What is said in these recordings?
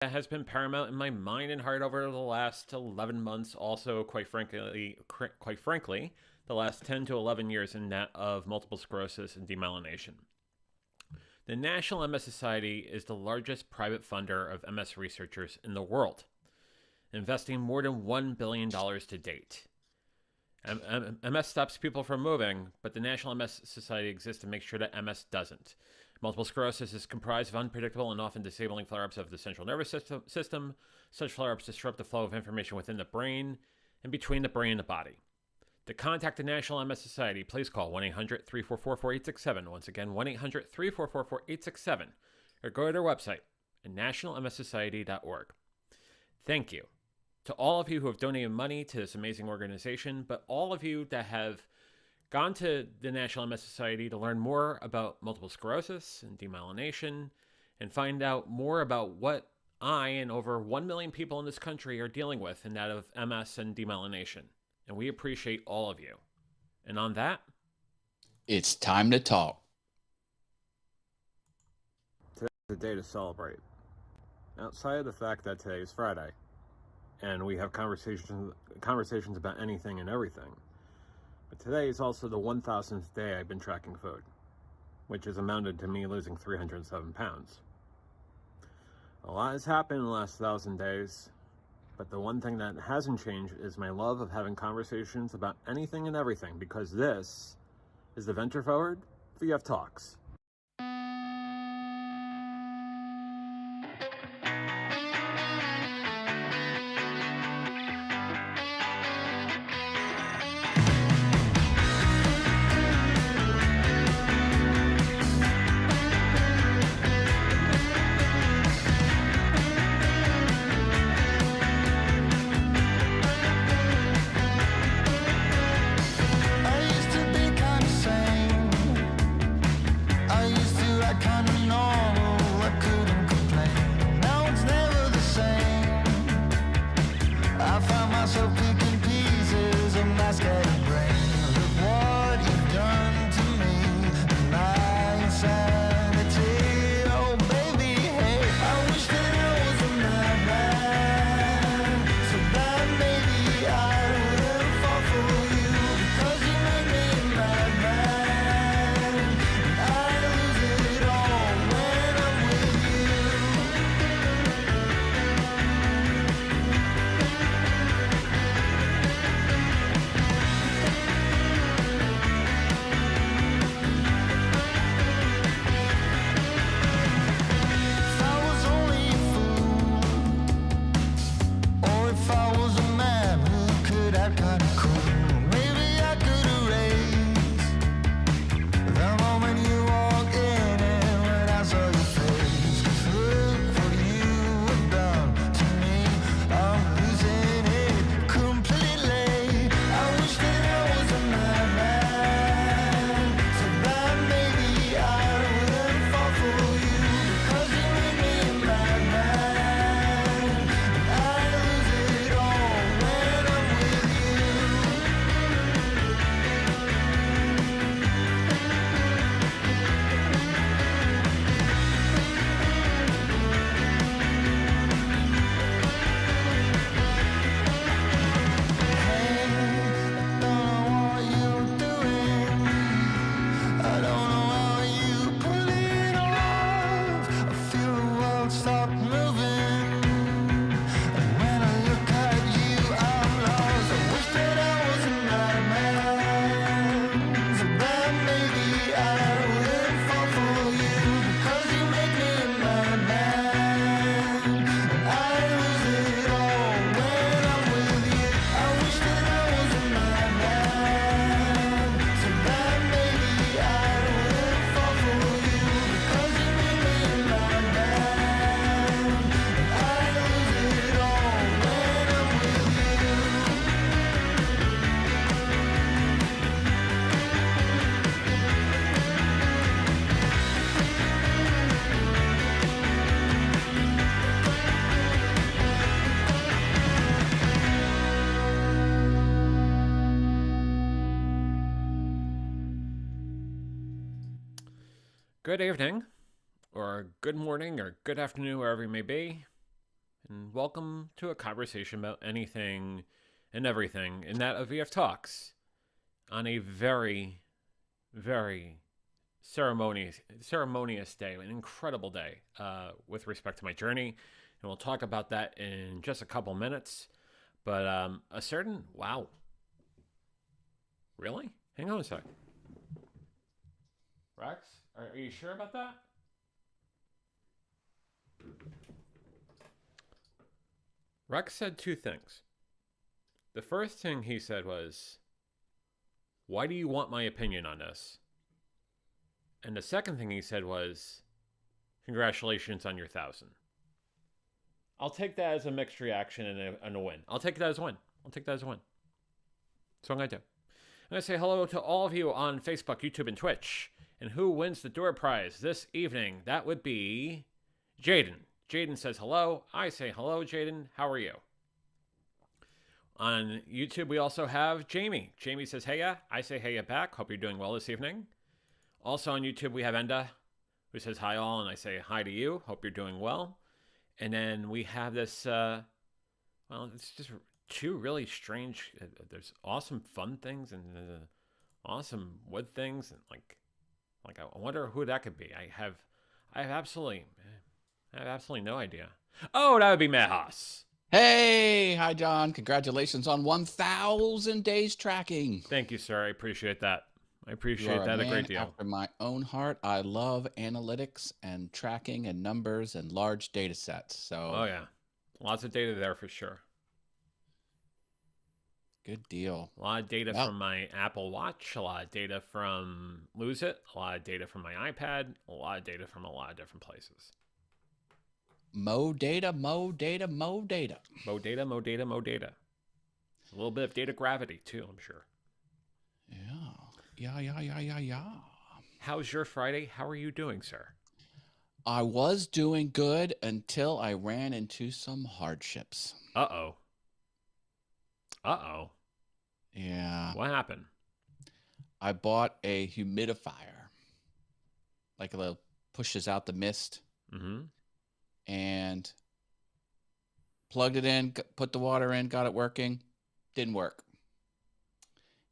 that has been paramount in my mind and heart over the last 11 months. Also, quite frankly, the last 10 to 11 years in that of multiple sclerosis and demyelination. The National MS Society is the largest private funder of MS researchers in the world, investing more than $1 billion to date. MS stops people from moving, but the National MS Society exists to make sure that MS doesn't. Multiple sclerosis is comprised of unpredictable and often disabling flare-ups of the central nervous system. Such flare-ups disrupt the flow of information within the brain and between the brain and the body. To contact the National MS Society, please call 1-800-344-4867. Once again, 1-800-344-4867. Or go to their website at nationalmssociety.org. Thank you to all of you who have donated money to this amazing organization, but all of you that have gone to the National MS Society to learn more about multiple sclerosis and demyelination and find out more about what I and over 1 million people in this country are dealing with in that of MS and demyelination. And we appreciate all of you. And on that, it's time to talk. Today's a day to celebrate. Outside of the fact that today is Friday, and we have conversations about anything and everything, but today is also the 1,000th day I've been tracking food, which has amounted to me losing 307 pounds. A lot has happened in the last 1,000 days, but the one thing that hasn't changed is my love of having conversations about anything and everything, because this is the Venture Forward VF Talks. Good evening, or good morning, or good afternoon, wherever you may be. and welcome to a conversation about anything and everything in that of VF Talks on a very, very ceremonious day, an incredible day with respect to my journey. And we'll talk about that in just a couple minutes. But wow. Really? Hang on a sec. Rex, are you sure about that? Rex said two things. The first thing he said was, "Why do you want my opinion on this?" And the second thing he said was, "Congratulations on your 1,000." I'll take that as a mixed reaction and a win. I'll take that as a win. That's what I'm going to do. I'm going to say hello to all of you on Facebook, YouTube, and Twitch. And who wins the door prize this evening? That would be Jaden. Jaden says hello. I say hello, Jaden. How are you? On YouTube, we also have Jamie. Jamie says heya. I say heya back. Hope you're doing well this evening. Also on YouTube, we have Enda, who says hi all, and I say hi to you. Hope you're doing well. And then we have this, it's just two really strange, there's awesome fun things and awesome wood things. And like I wonder who that could be. I have absolutely no idea. Oh, that would be Matt Haas. Hey, hi, John. Congratulations on 1,000 days tracking. Thank you, sir. I appreciate that. I appreciate that a great deal. After my own heart, I love analytics and tracking and numbers and large data sets. So, oh yeah, lots of data there for sure. Good deal. A lot of data from my Apple Watch, a lot of data from Lose It, a lot of data from my iPad, a lot of data from a lot of different places. Mo data, mo data, mo data. Mo data, mo data, mo data. A little bit of data gravity too, I'm sure. Yeah. How's your Friday? How are you doing, sir? I was doing good until I ran into some hardships. Uh-oh. Yeah. What happened? I bought a humidifier. Like a pushes out the mist. Mm-hmm. And plugged it in, put the water in, got it working. Didn't work.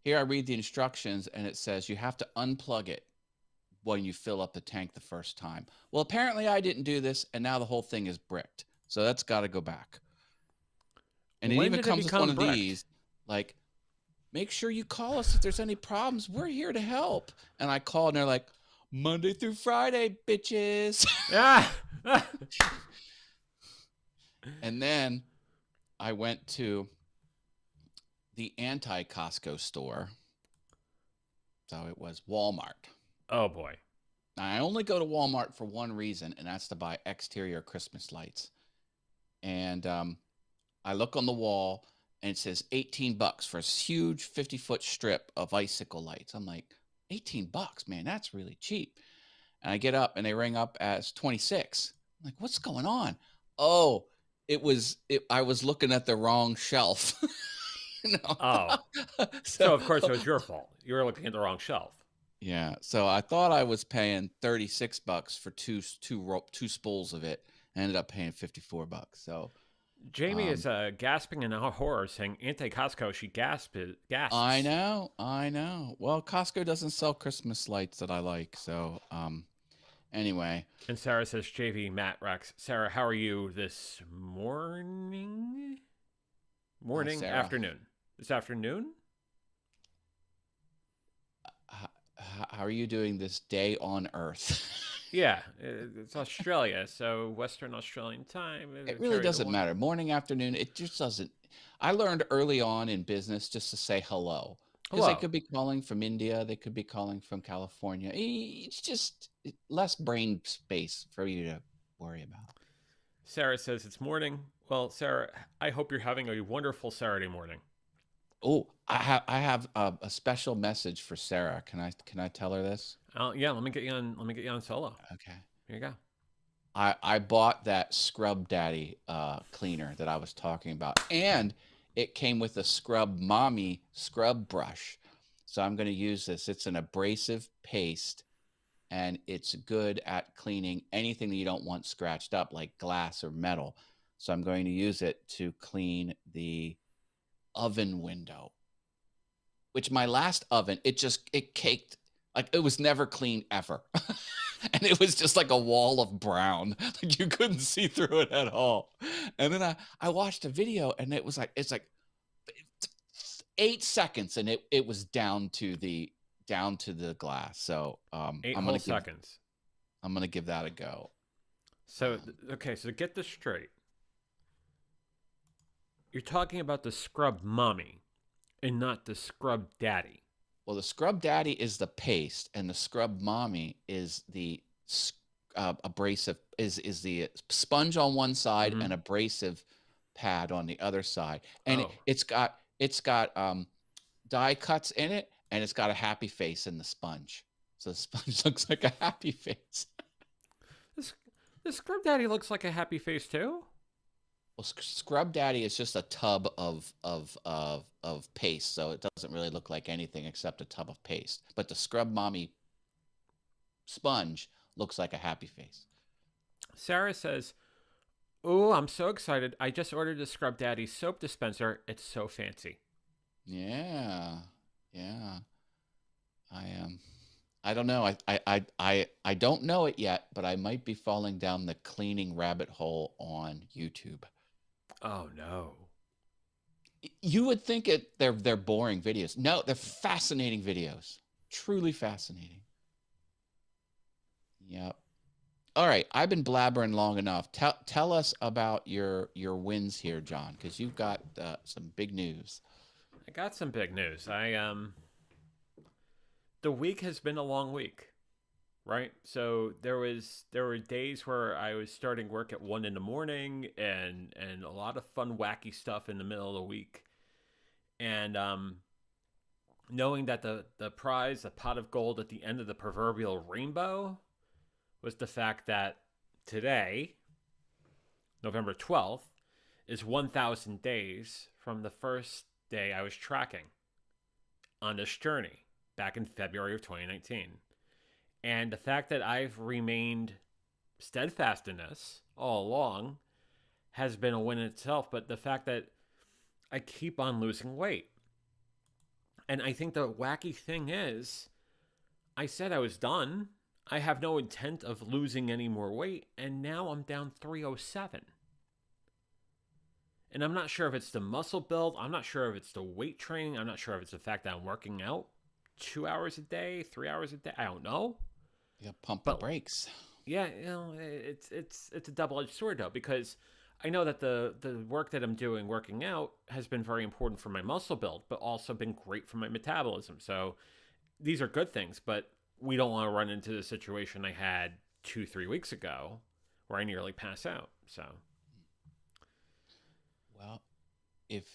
Here I read the instructions and it says you have to unplug it when you fill up the tank the first time. Well, apparently I didn't do this, and now the whole thing is bricked. So that's got to go back. And it even comes with one of these, like, make sure you call us if there's any problems. We're here to help. And I called and they're like, Monday through Friday, bitches. Yeah. And then I went to the anti-Costco store. So it was Walmart. Oh, boy. Now, I only go to Walmart for one reason, and that's to buy exterior Christmas lights. And I look on the wall, and it says $18 for a huge 50-foot strip of icicle lights. I'm like, $18, man, that's really cheap. And I get up, and they ring up as 26. I'm like, what's going on? Oh, I was looking at the wrong shelf. Oh. So, of course, it was your fault. You were looking at the wrong shelf. Yeah. So I thought I was paying $36 for two spools of it. I ended up paying $54. So Jamie is gasping in horror, saying anti-Costco. She gasps. I know. Well, Costco doesn't sell Christmas lights that I like. So anyway. And Sarah says, JV, Matt, Rex. Sarah, how are you this morning? Afternoon. This afternoon? How are you doing this day on Earth? Yeah, it's Australia, so Western Australian time. It really doesn't matter. Morning, afternoon, it just doesn't. I learned early on in business just to say hello. Because they could be calling from India. They could be calling from California. It's just less brain space for you to worry about. Sarah says it's morning. Well, Sarah, I hope you're having a wonderful Saturday morning. Oh, I have a special message for Sarah. Can I tell her this? Yeah, let me get you on solo. Okay. Here you go. I bought that Scrub Daddy cleaner that I was talking about, and it came with a Scrub Mommy scrub brush. So I'm going to use this. It's an abrasive paste, and it's good at cleaning anything that you don't want scratched up, like glass or metal. So I'm going to use it to clean the oven window, which my last oven, it caked. Like it was never clean ever. And it was just like a wall of brown. Like you couldn't see through it at all. And then I watched a video and it's like 8 seconds and it was down to the glass. So Eight whole seconds. I'm gonna give that a go. So okay, so get this straight. You're talking about the scrub mommy and not the scrub daddy. Well, the scrub daddy is the paste, and the scrub mommy is the abrasive is the sponge on one side and abrasive pad on the other side, and it's got die cuts in it, and it's got a happy face in the sponge. So the sponge looks like a happy face. The scrub daddy looks like a happy face too. Well, scrub daddy is just a tub of paste, so it doesn't really look like anything except a tub of paste. But the scrub mommy sponge looks like a happy face. Sarah says, "Oh, I'm so excited! I just ordered the scrub daddy soap dispenser. It's so fancy." Yeah. I don't know. I don't know it yet, but I might be falling down the cleaning rabbit hole on YouTube. Oh no. You would think they're boring videos. No, they're fascinating videos. Truly fascinating. Yep. All right, I've been blabbering long enough. Tell us about your wins here, John, because you've got some big news. I got some big news. The week has been a long week, right? So there were days where I was starting work at 1 a.m. and a lot of fun, wacky stuff in the middle of the week. And knowing that the prize, the pot of gold at the end of the proverbial rainbow, was the fact that today, November 12th, is 1,000 days from the first day I was tracking on this journey back in February of 2019. And the fact that I've remained steadfast in this all along has been a win in itself. But the fact that I keep on losing weight. And I think the wacky thing is, I said I was done. I have no intent of losing any more weight. And now I'm down 307. And I'm not sure if it's the muscle build. I'm not sure if it's the weight training. I'm not sure if it's the fact that I'm working out 2 hours a day, 3 hours a day. I don't know. You got pump the brakes. Yeah, it's a double-edged sword though, because I know that the work that I'm doing working out has been very important for my muscle build, but also been great for my metabolism. So these are good things, but we don't want to run into the situation I had 2-3 weeks ago where I nearly pass out. So, well, if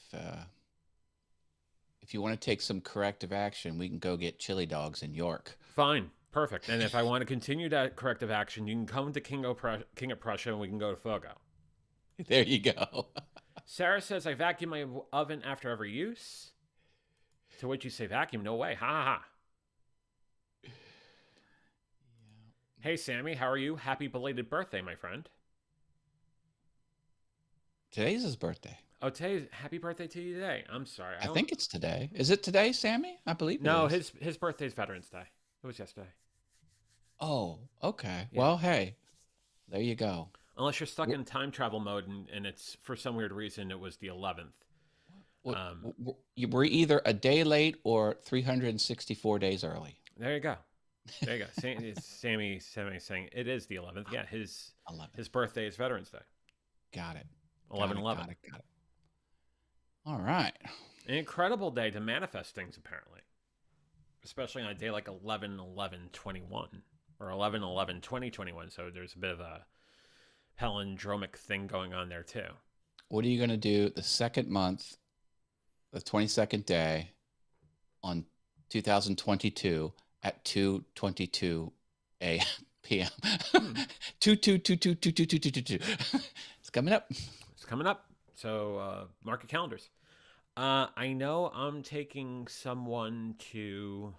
you want to take some corrective action, we can go get chili dogs in York. Fine. Perfect. And if I want to continue that corrective action, you can come to King of Prussia and we can go to Fogo. There you go. Sarah says, I vacuum my oven after every use. To which you say, vacuum? No way. Ha ha ha. Yeah. Hey, Sammy, how are you? Happy belated birthday, my friend. Today's his birthday. Oh, happy birthday to you today. I'm sorry. I think it's today. Is it today, Sammy? I believe it No, is. his birthday's Veterans Day. It was yesterday. Oh, okay. Yeah. Well, hey, there you go. Unless you're stuck in time travel mode and it's, for some weird reason, it was the 11th. We're either a day late or 364 days early. There you go. There you go. Sammy saying it is the 11th. Yeah, his birthday is Veterans Day. Got it. 11/11. Got it. All right. An incredible day to manifest things, apparently. Especially on a day like 11/11/21 or 11/11/2021. So there's a bit of a palindromic thing going on there too. What are you going to do the second month, the 22nd day on 2022 at 2:22 p.m. 2. It's coming up. It's coming up. So mark your calendars. I know I'm taking someone to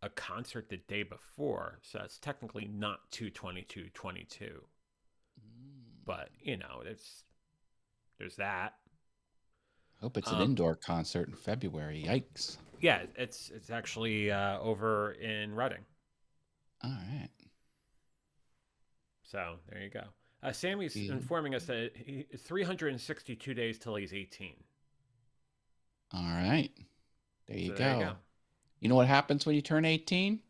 a concert the day before, so that's technically not 2/22/22. But, you know, There's that. Hope it's an indoor concert in February. Yikes. Yeah, it's actually over in Reading. All right. So there you go. Sammy's Yeah. informing us that it's 362 days till he's 18. All right. There you So go. there you go. You know what happens when you turn 18?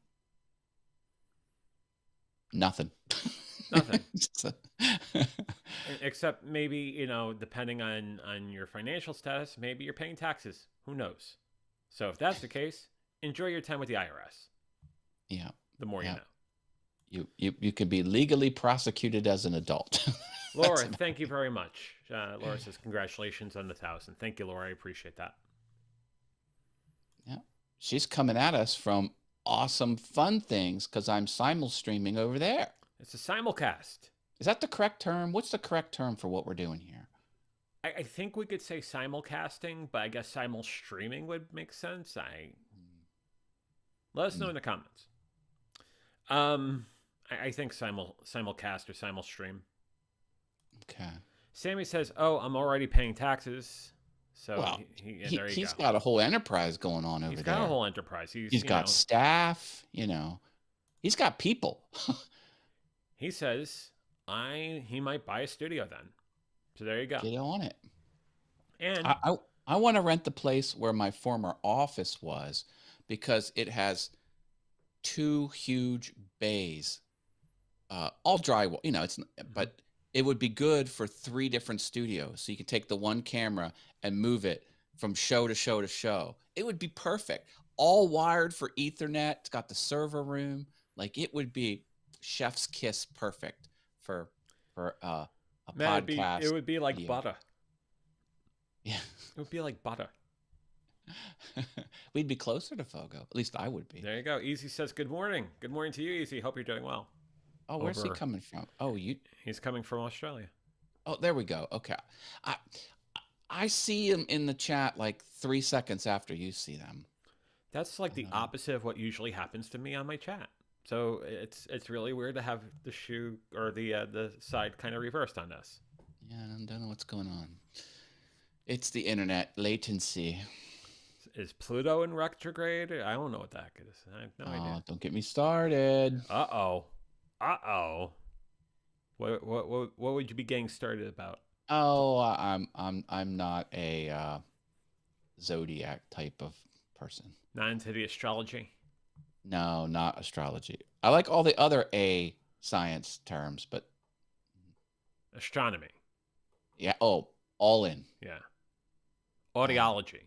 Nothing. Nothing. Except maybe, you know, depending on your financial status, maybe you're paying taxes. Who knows? So if that's the case, enjoy your time with the IRS. Yeah. The more you know. You can be legally prosecuted as an adult. Laura, thank you very much. Laura says congratulations on the 1,000. Thank you, Laura. I appreciate that. Yeah. She's coming at us from awesome fun things because I'm simul streaming over there. It's a simulcast. Is that the correct term? What's the correct term for what we're doing here? I think we could say simulcasting, but I guess simul streaming would make sense. Let us know in the comments. I think simulcast or simul stream. Okay. Sammy says, "Oh, I'm already paying taxes." So well, he's got a whole enterprise going on over there. He's got a whole enterprise. He's got staff. You know, he's got people. He says he might buy a studio then. So there you go. Get on it. And I want to rent the place where my former office was because it has 2 huge bays, all drywall. You know, but it would be good for 3 different studios. So you could take the one camera and move it from show to show to show. It would be perfect. All wired for Ethernet. It's got the server room. Like it would be chef's kiss perfect for a podcast. It would be like butter. Yeah. It would be like butter. We'd be closer to Fogo. At least I would be. There you go. Easy says good morning. Good morning to you, Easy. Hope you're doing well. Oh, where's he coming from? Oh, He's coming from Australia. Oh, there we go. Okay. I see him in the chat like 3 seconds after you see them. That's like the opposite of what usually happens to me on my chat. So it's really weird to have the shoe or the side kind of reversed on this. Yeah, I don't know what's going on. It's the internet latency. Is Pluto in retrograde? I don't know what the heck it is. I have no idea. Don't get me started. Uh-oh. What would you be getting started about? Oh, I'm not a zodiac type of person. Not into the astrology? No, not astrology. I like all the other A science terms, but astronomy. Yeah. Oh, all in. Yeah. Audiology.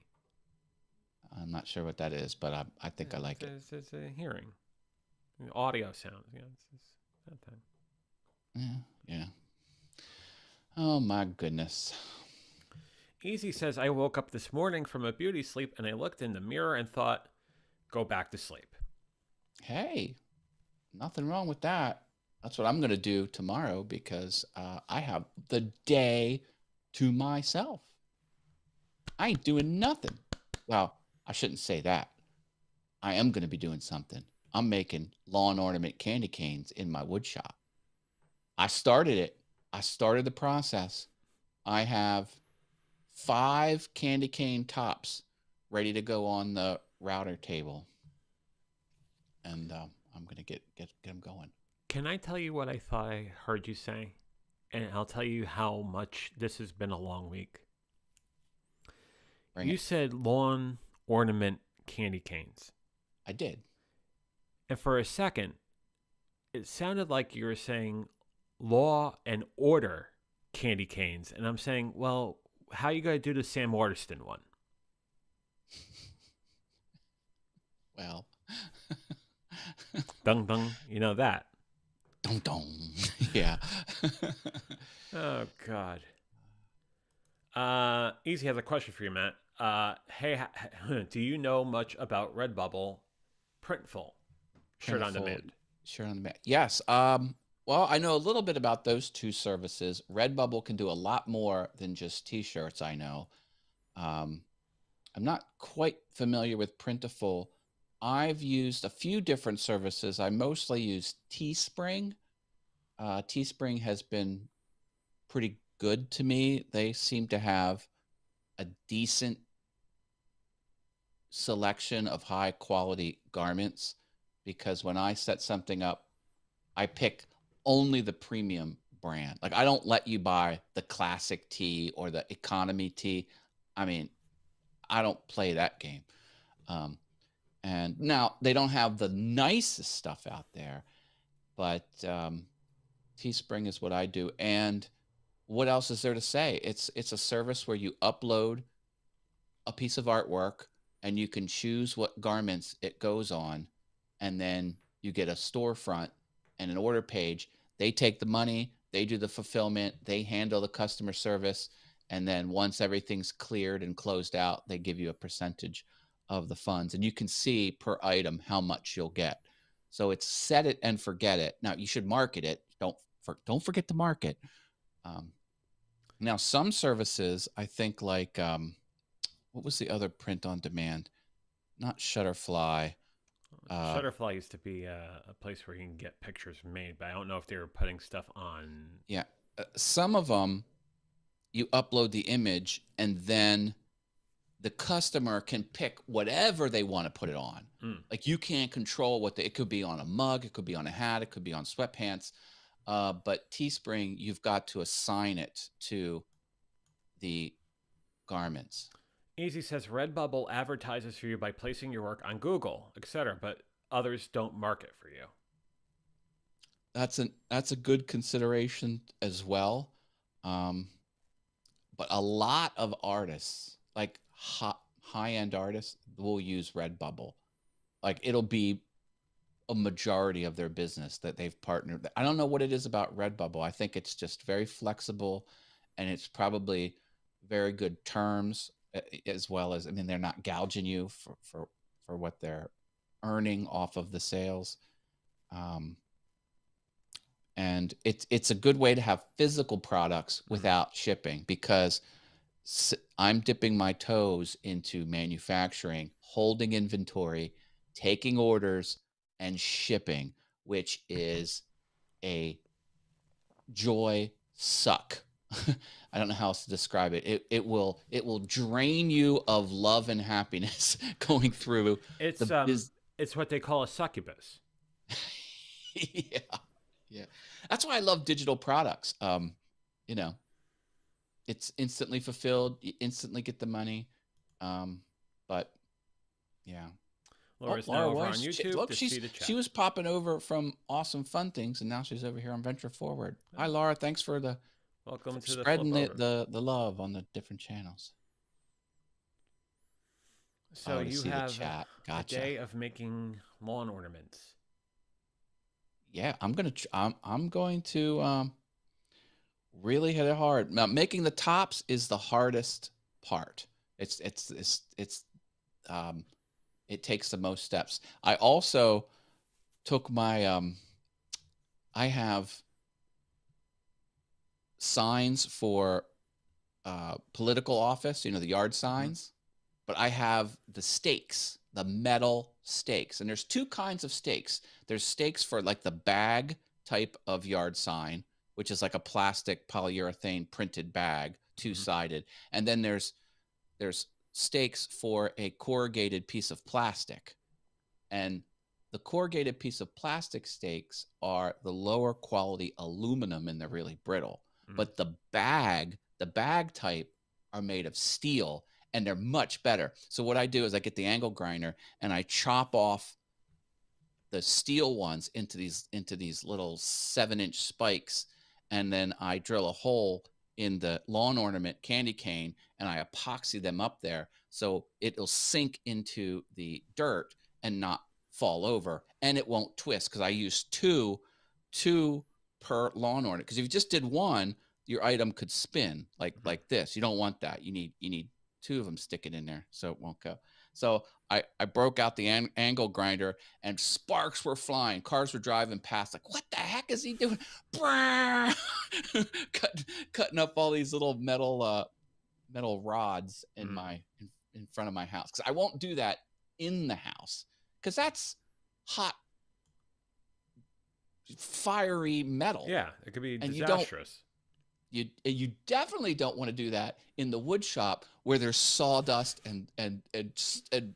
I'm not sure what that is, but I think I like it. It's a hearing. Audio sounds. Yeah, it's that thing. Yeah. Oh, my goodness. Easy says, I woke up this morning from a beauty sleep and I looked in the mirror and thought, go back to sleep. Hey, nothing wrong with that. That's what I'm going to do tomorrow because I have the day to myself. I ain't doing nothing. Well, I shouldn't say that. I am going to be doing something. I'm making lawn ornament candy canes in my wood shop. I started it. I started the process. I have 5 candy cane tops ready to go on the router table. And I'm going to get them going. Can I tell you what I thought I heard you say? And I'll tell you how much this has been a long week. You said lawn ornament candy canes. I did. And for a second, it sounded like you were saying law and order candy canes. And I'm saying, well, how are you going to do the Sam Waterston one? Well. Dung dung. You know that. Dung dung. Yeah. Oh, God. Easy has a question for you, Matt. Hey, do you know much about Redbubble Printful? Shirt on demand. Shirt on demand. Yes. Well, I know a little bit about those 2 services. Redbubble can do a lot more than just T-shirts, I know. I'm not quite familiar with Printful. I've used a few different services. I mostly use Teespring. Teespring has been pretty good to me. They seem to have a decent selection of high quality garments, because when I set something up, I pick only the premium brand. Like, I don't let you buy the classic tee or the economy tee. I mean, I don't play that game. And now they don't have the nicest stuff out there, but Teespring is what I do. And what else is there to say? It's a service where you upload a piece of artwork and you can choose what garments it goes on, and then you get a storefront and an order page. They take the money, they do the fulfillment, they handle the customer service, and then once everything's cleared and closed out, they give you a percentage of the funds, and you can see per item how much you'll get. So it's set it and forget it. Now, you should market it. Don't forget to market. Now, some services, I think, like what was the other print on demand? Not Shutterfly. Shutterfly used to be a place where you can get pictures made, but I don't know if they were putting stuff on. Yeah. Some of them, you upload the image and then the customer can pick whatever they want to put it on. Like, you can't control what it could be on a mug, it could be on a hat, it could be on sweatpants. But Teespring, you've got to assign it to the garments. Easy says Redbubble advertises for you by placing your work on Google, etc., but others don't market for you. That's a good consideration as well. But a lot of artists, like high-end artists, will use Redbubble. Like, it'll be a majority of their business that they've partnered. I don't know what it is about Redbubble. I think it's just very flexible, and it's probably very good terms, as well as, I mean, they're not gouging you for what they're earning off of the sales. And it's a good way to have physical products without shipping, because I'm dipping my toes into manufacturing, holding inventory, taking orders, and shipping, which is a joy suck. I don't know how else to describe it. It will drain you of love and happiness going through. It's what they call a succubus. Yeah. That's why I love digital products. You know, it's instantly fulfilled. You instantly get the money. But yeah. Laura's now over on YouTube to see the chat. She was popping over from Awesome Fun Things, and now she's over here on Venture Forward. Hi, Laura. Thanks for welcome to spreading the love on the different channels. So you have a day of making lawn ornaments. Yeah, I'm going to really hit it hard. Now, making the tops is the hardest part. It takes the most steps. I also took my I have signs for political office, the yard signs, but I have the stakes, the metal stakes. And there's two kinds of stakes. There's stakes for like the bag type of yard sign, which is like a plastic polyurethane printed bag, two-sided. And then there's stakes for a corrugated piece of plastic. And the corrugated piece of plastic stakes are the lower quality aluminum, and they're really brittle. But the bag type are made of steel, and they're much better. So what I do is I get the angle grinder and I chop off the steel ones into these little 7-inch spikes, and then I drill a hole in the lawn ornament candy cane, and I epoxy them up there so it'll sink into the dirt and not fall over, and it won't twist, because I use two per lawn ornament. Because if you just did one, your item could spin like this. You don't want that. You need two of them sticking in there so it won't go. So I broke out the angle grinder, and sparks were flying. Cars were driving past, like, what the heck is he doing? Cutting up all these little metal rods in front of my house, because I won't do that in the house, because that's hot, fiery metal. Yeah, it could be disastrous. You definitely don't want to do that in the wood shop where there's sawdust and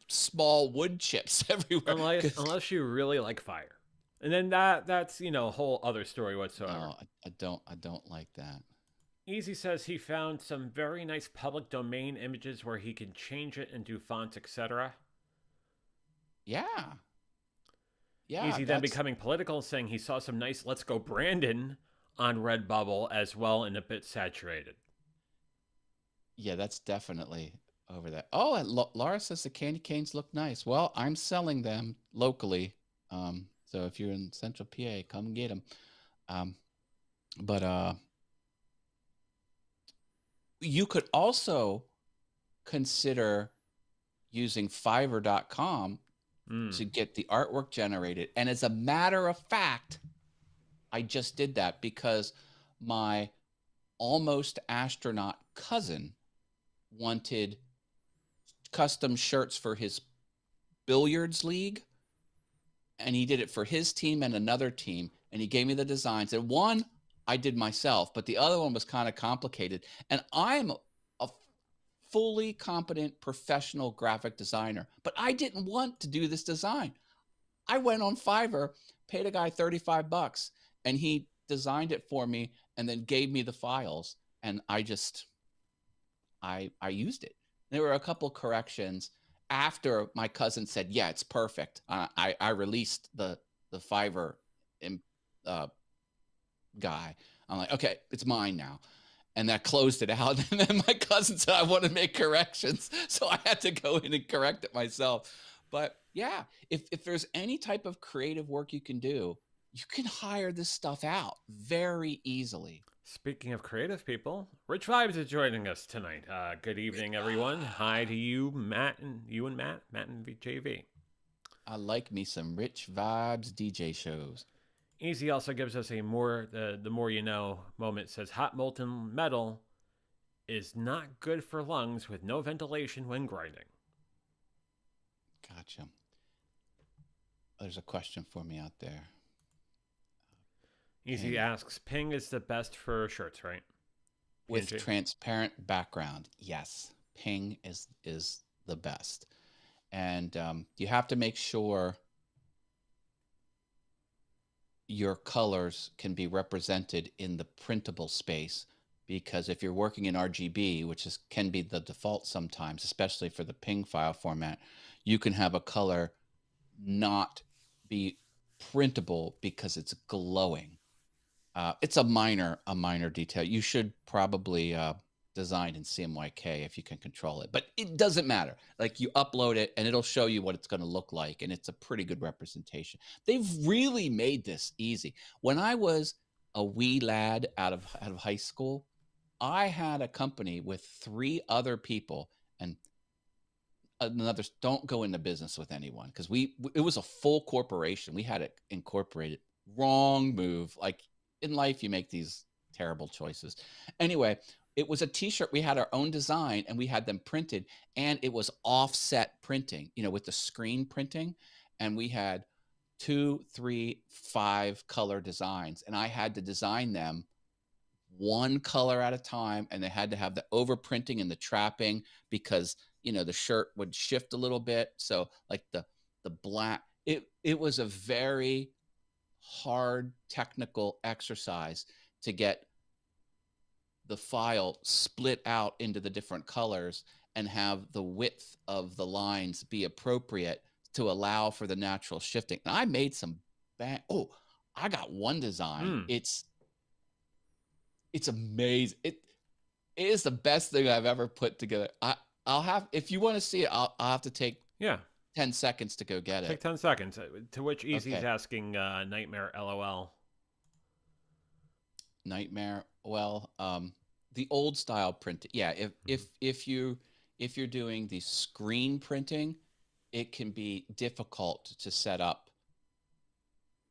small wood chips everywhere. Unless you really like fire, and then that's a whole other story whatsoever. No, I don't like that. Easy says he found some very nice public domain images where he can change it and do fonts, etc. Yeah, yeah, Easy then that's becoming political, saying he saw some nice "Let's Go Brandon" on Redbubble as well, and a bit saturated. yeah, that's definitely over that. Oh, and Laura says the candy canes look nice. Well, I'm selling them locally. So if you're in Central PA, come get them. Um, but you could also consider using Fiverr.com to get the artwork generated. And as a matter of fact, I just did that because my almost astronaut cousin wanted custom shirts for his billiards league, and he did it for his team and another team, and he gave me the designs, and one I did myself, but the other one was kind of complicated, and I'm a fully competent professional graphic designer, but I didn't want to do this design. I went on Fiverr, paid a guy $35, and he designed it for me and then gave me the files, and I used it. There were a couple corrections after my cousin said, "Yeah, it's perfect." I released the Fiverr guy. I'm like, "Okay, it's mine now." And that closed it out. And then my cousin said I want to make corrections, so I had to go in and correct it myself. But yeah, if there's any type of creative work you can do, you can hire this stuff out very easily. Speaking of creative people, Rich Vibes is joining us tonight. Good evening, everyone. Hi to you, Matt, and Matt and JV. I like me some Rich Vibes DJ shows. Easy also gives us a the more you know moment. Says hot molten metal is not good for lungs with no ventilation when grinding. Gotcha. There's a question for me out there. Easy Ping. asks, Ping is the best for shirts, right? With PNG? transparent background, yes. Ping is the best. And you have to make sure your colors can be represented in the printable space, because if you're working in RGB, which can be the default sometimes, especially for the Ping file format, you can have a color not be printable because it's glowing. It's a minor detail. You should probably design in CMYK if you can control it, but it doesn't matter. Like, you upload it and it'll show you what it's going to look like, and it's a pretty good representation. They've really made this easy. When I was a wee lad out of high school, I had a company with 3 other people, and another, don't go into business with anyone, because it was a full corporation. We had it incorporated. Wrong move. Like, in life, you make these terrible choices. Anyway, it was a t-shirt. We had our own design, and we had them printed, and it was offset printing, with the screen printing. And we had 2, 3, 5 color designs, and I had to design them one color at a time, and they had to have the overprinting and the trapping, because the shirt would shift a little bit. So like the black, it was a very hard technical exercise to get the file split out into the different colors and have the width of the lines be appropriate to allow for the natural shifting. And I made some I got one design. It's amazing. It is the best thing I've ever put together. I'll have, if you want to see it, I'll have to take 10 seconds to go get it. Take 10 seconds. To which Easy's asking Nightmare LOL. Nightmare. Well, the old style printing. Yeah, if you're doing the screen printing, it can be difficult to set up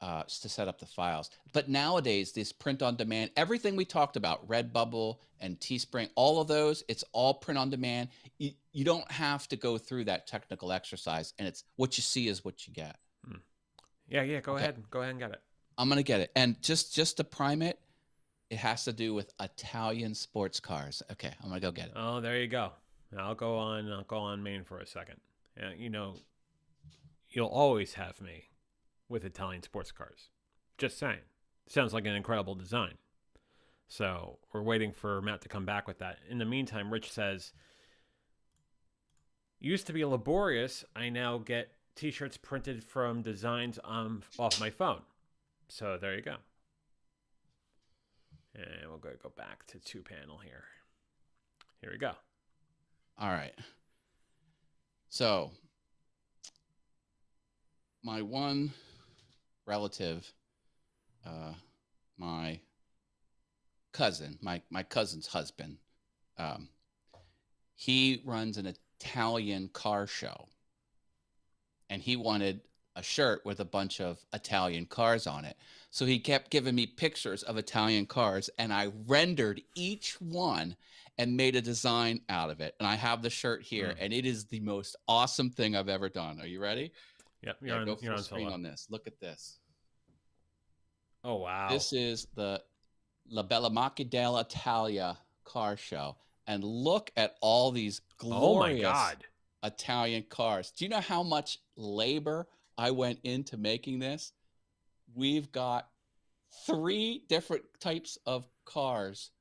the files. But nowadays, this print on demand, everything we talked about, Redbubble and Teespring, all of those, it's all print on demand. You don't have to go through that technical exercise, and it's what you see is what you get. Yeah. Go ahead and get it. I'm gonna get it. And just to prime it, It has to do with Italian sports cars. Okay, I'm gonna go get it. Oh, there you go. I'll go on main for a second. You know, you'll always have me with Italian sports cars. Just saying. Sounds like an incredible design. So we're waiting for Matt to come back with that. In the meantime, Rich says, used to be laborious. I now get t-shirts printed from designs off my phone. So there you go. And we'll go back to 2-panel here. Here we go. All right. So my one relative, my cousin, my cousin's husband, he runs an Italian car show, and he wanted a shirt with a bunch of Italian cars on it. So he kept giving me pictures of Italian cars, and I rendered each one and made a design out of it. And I have the shirt here, and it is the most awesome thing I've ever done. Are you ready? Yep, Go full screen on this. Look at this. Oh, wow. This is the La Bella Macchia dell'Italia car show. And look at all these glorious Italian cars. Do you know how much labor I went into making this? We've got 3 different types of cars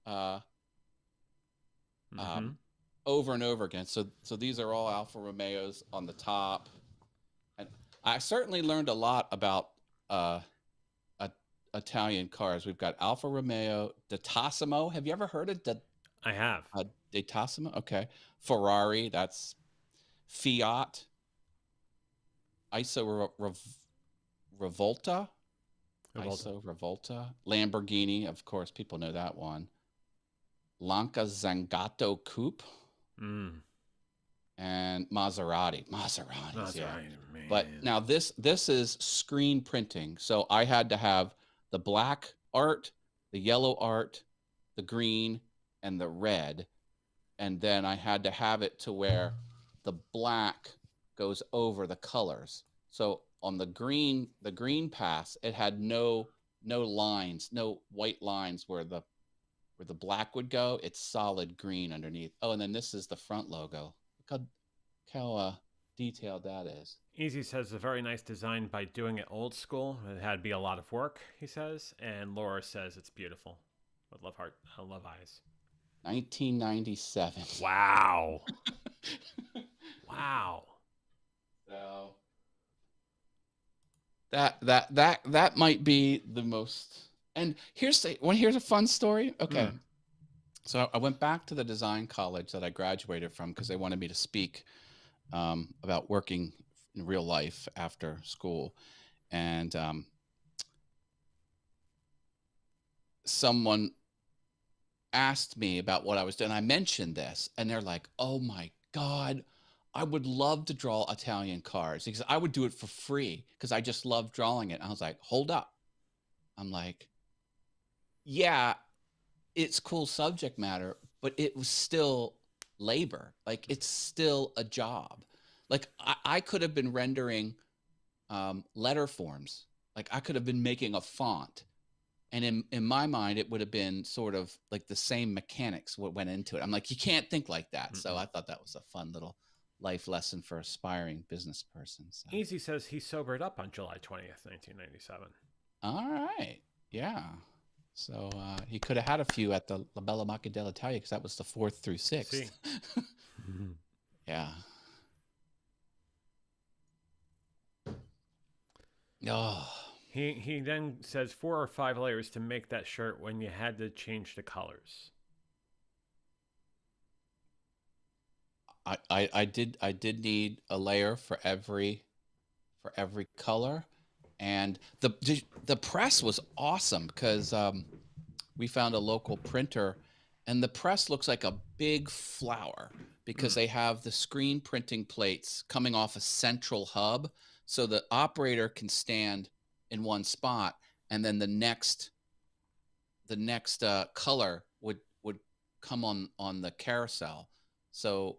over and over again. So these are all Alfa Romeos on the top. And I certainly learned a lot about Italian cars. We've got Alfa Romeo, Detasimo. Have you ever heard of I have. Detasimo? Okay. Ferrari, that's Fiat. ISO Revolta. ISO Revolta. Lamborghini, of course, people know that one. Lanca Zangato Coupe. And Maserati. Yeah. Man. But now this is screen printing. So I had to have the black art, the yellow art, the green, and the red. And then I had to have it to where the black goes over the colors. So on the green pass, it had no lines, no white lines where the black would go. It's solid green underneath. Oh, and then this is the front logo. Look how detailed that is. Easy says a very nice design by doing it old school. It had to be a lot of work, he says. And Laura says it's beautiful. With love heart, love eyes. 1997. Wow. Wow. So that might be the most. And here's a fun story. Okay. So I went back to the design college that I graduated from because they wanted me to speak about working in real life after school. And someone asked me about what I was doing. I mentioned this, and they're like, "Oh my God, I would love to draw Italian cars because I would do it for free because I just love drawing it." And I was like, "Hold up." I'm like, "Yeah, it's cool subject matter, but it was still labor. Like, it's still a job. Like, I could have been rendering letter forms. Like, I could have been making a font. And in my mind, it would have been sort of like the same mechanics what went into it. I'm like, you can't think like that. Mm-hmm. So I thought that was a fun little life lesson for aspiring business persons. So. Easy says he sobered up on July 20th, 1997. All right. Yeah. So he could have had a few at the La Bella Macchia dell'Italia because that was the 4th through 6th. Yeah. Oh. He then says 4 or 5 layers to make that shirt when you had to change the colors. I did need a layer for every color, and the press was awesome because we found a local printer, and the press looks like a big flower because they have the screen printing plates coming off a central hub, so the operator can stand in one spot, and then the next color would come on the carousel. So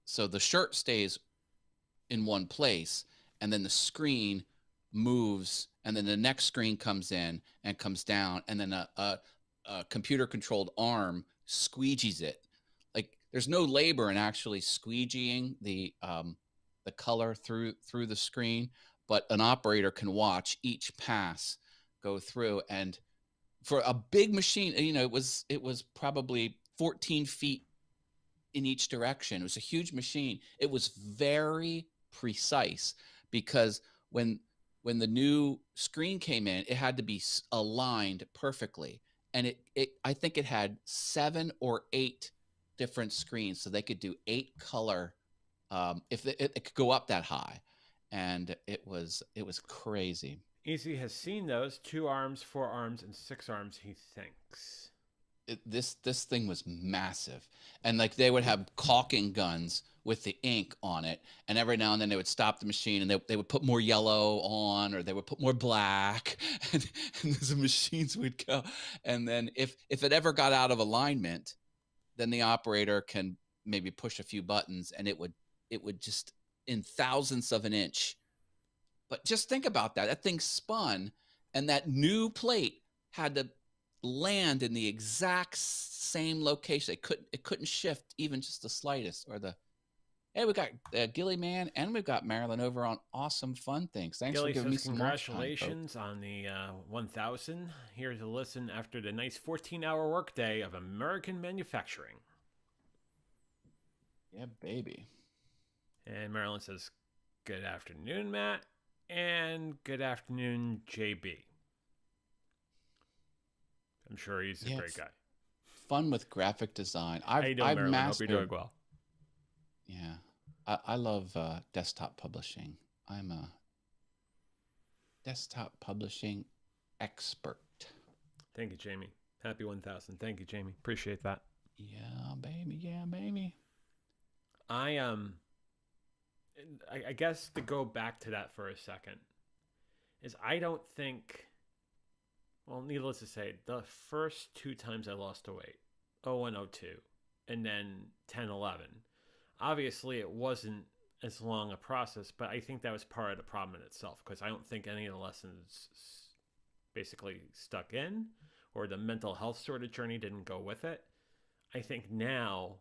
so the shirt stays in one place, and then the screen moves, and then the next screen comes in and comes down, and then a computer controlled arm squeegees it. Like there's no labor in actually squeegeeing the color through the screen, but an operator can watch each pass go through. And for a big machine, it was probably 14 feet in each direction. It was a huge machine. It was very precise because when the new screen came in, it had to be aligned perfectly. And I think it had 7 or 8 different screens, so they could do 8 color. If it could go up that high, and it was crazy. Easy has seen those 2 arms, 4 arms, and 6 arms. He thinks. This thing was massive, and like they would have caulking guns with the ink on it, and every now and then they would stop the machine and they would put more yellow on, or they would put more black, and the machines would go. And then if it ever got out of alignment, then the operator can maybe push a few buttons, and it would just in thousandths of an inch. But just think about that thing spun, and that new plate had to land in the exact same location. It couldn't shift even just the slightest. Hey, we got Gilly Man, and we've got Marilyn over on Awesome Fun Things. Thanks Gilly for giving me says some congratulations on the 1000. Here to listen after the nice 14-hour workday of American manufacturing. Yeah, baby. And Marilyn says, good afternoon, Matt, and good afternoon, JB. I'm sure he's a great guy. Fun with graphic design. How you doing, Marilyn? Hope you're doing well. Yeah, I love desktop publishing. I'm a desktop publishing expert. Thank you, Jamie. Happy 1000. Thank you, Jamie. Appreciate that. Yeah, baby. Yeah, baby. I guess to go back to that for a second is I don't think. Well, needless to say, the first 2 times I lost the weight, 01, 02, and then 10, 11, obviously it wasn't as long a process, but I think that was part of the problem in itself, because I don't think any of the lessons basically stuck in, or the mental health sort of journey didn't go with it. I think now,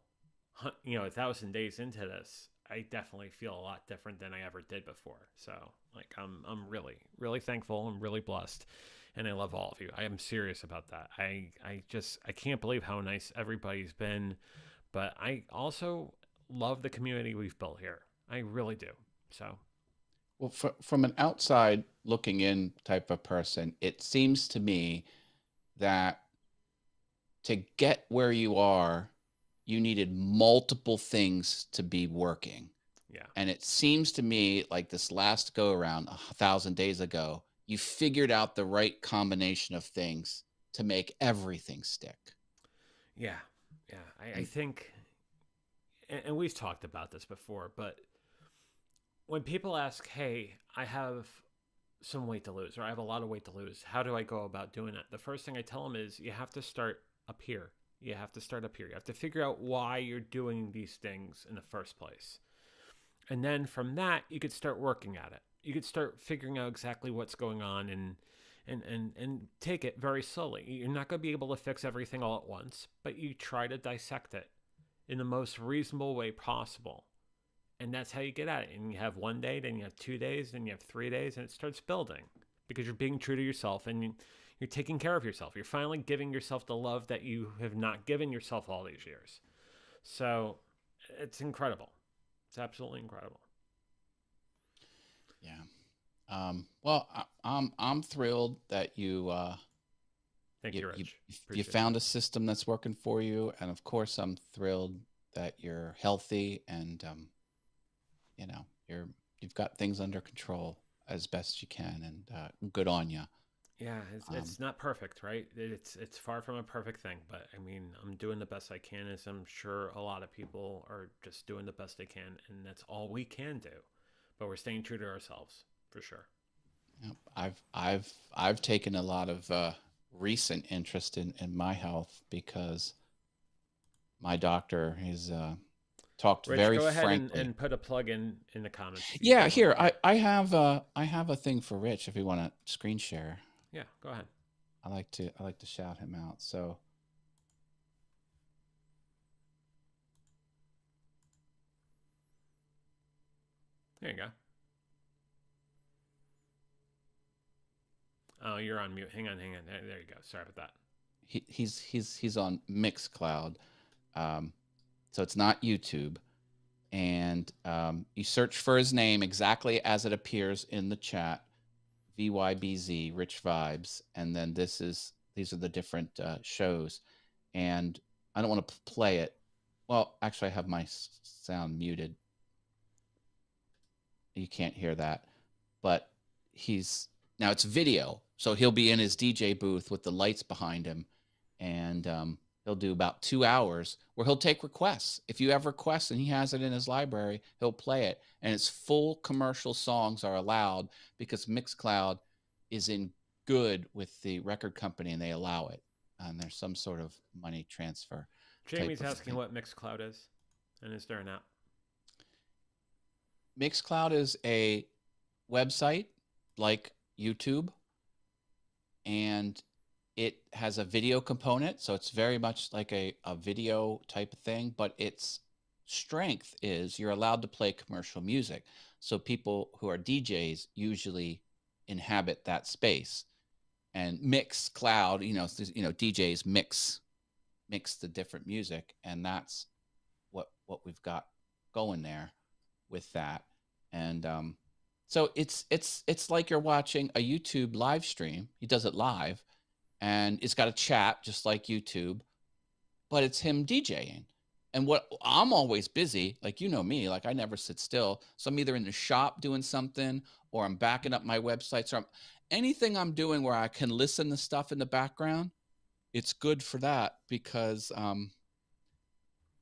1,000 days into this, I definitely feel a lot different than I ever did before. So, like, I'm really, really thankful. I'm really blessed. And I love all of you. I am serious about that. I can't believe how nice everybody's been. But I also love the community we've built here. I really do. So, well, from an outside looking in type of person, it seems to me that to get where you are, you needed multiple things to be working. Yeah. And it seems to me like this last go around 1,000 days ago, you figured out the right combination of things to make everything stick. Yeah. I think, and we've talked about this before, but when people ask, hey, I have some weight to lose, or I have a lot of weight to lose, how do I go about doing it? The first thing I tell them is you have to start up here. You have to start up here. You have to figure out why you're doing these things in the first place. And then from that, you could start working at it. You could start figuring out exactly what's going on and take it very slowly. You're not going to be able to fix everything all at once, but you try to dissect it in the most reasonable way possible. And that's how you get at it. And you have 1 day, then you have 2 days, then you have 3 days, and it starts building because you're being true to yourself and you're taking care of yourself. You're finally giving yourself the love that you have not given yourself all these years. So it's incredible. It's absolutely incredible. Yeah. Well, I'm thrilled that you Thank you, Rich. You found a system that's working for you, and of course, I'm thrilled that you're healthy and you've got things under control as best you can, and good on you. Yeah, it's not perfect, right? It's far from a perfect thing, but I mean, I'm doing the best I can, as I'm sure a lot of people are just doing the best they can, and that's all we can do. But we're staying true to ourselves, for sure. I've taken a lot of recent interest in my health because my doctor is talked Rich, very go ahead frankly. and put a plug in the comments if you Yeah, feel like here it. I have a thing for Rich if you want to screen share. Yeah, go ahead. I like to shout him out. So There you go. Oh, you're on mute. Hang on. There you go. Sorry about that. he's on Mixcloud, so it's not YouTube. And you search for his name exactly as it appears in the chat, VYBZ, Rich Vibes, and then these are the different shows. And I don't want to play it. Well, actually, I have my sound muted. You can't hear that, but now it's video, so he'll be in his DJ booth with the lights behind him, and he'll do about 2 hours where he'll take requests. If you have requests and he has it in his library, he'll play it, and it's full commercial songs are allowed because Mixcloud is in good with the record company and they allow it, and there's some sort of money transfer. Jamie's asking what Mixcloud is, and is there an app? Mixcloud is a website like YouTube, and it has a video component, so it's very much like a video type of thing, but its strength is you're allowed to play commercial music. So people who are DJs usually inhabit that space. And Mixcloud, DJs mix the different music, and that's what we've got going there with that. And so it's like you're watching a YouTube live stream. He does it live, and it's got a chat just like YouTube, but it's him DJing. And what I'm always busy, like me, like I never sit still. So I'm either in the shop doing something, or I'm backing up my websites, or anything I'm doing where I can listen to stuff in the background. It's good for that because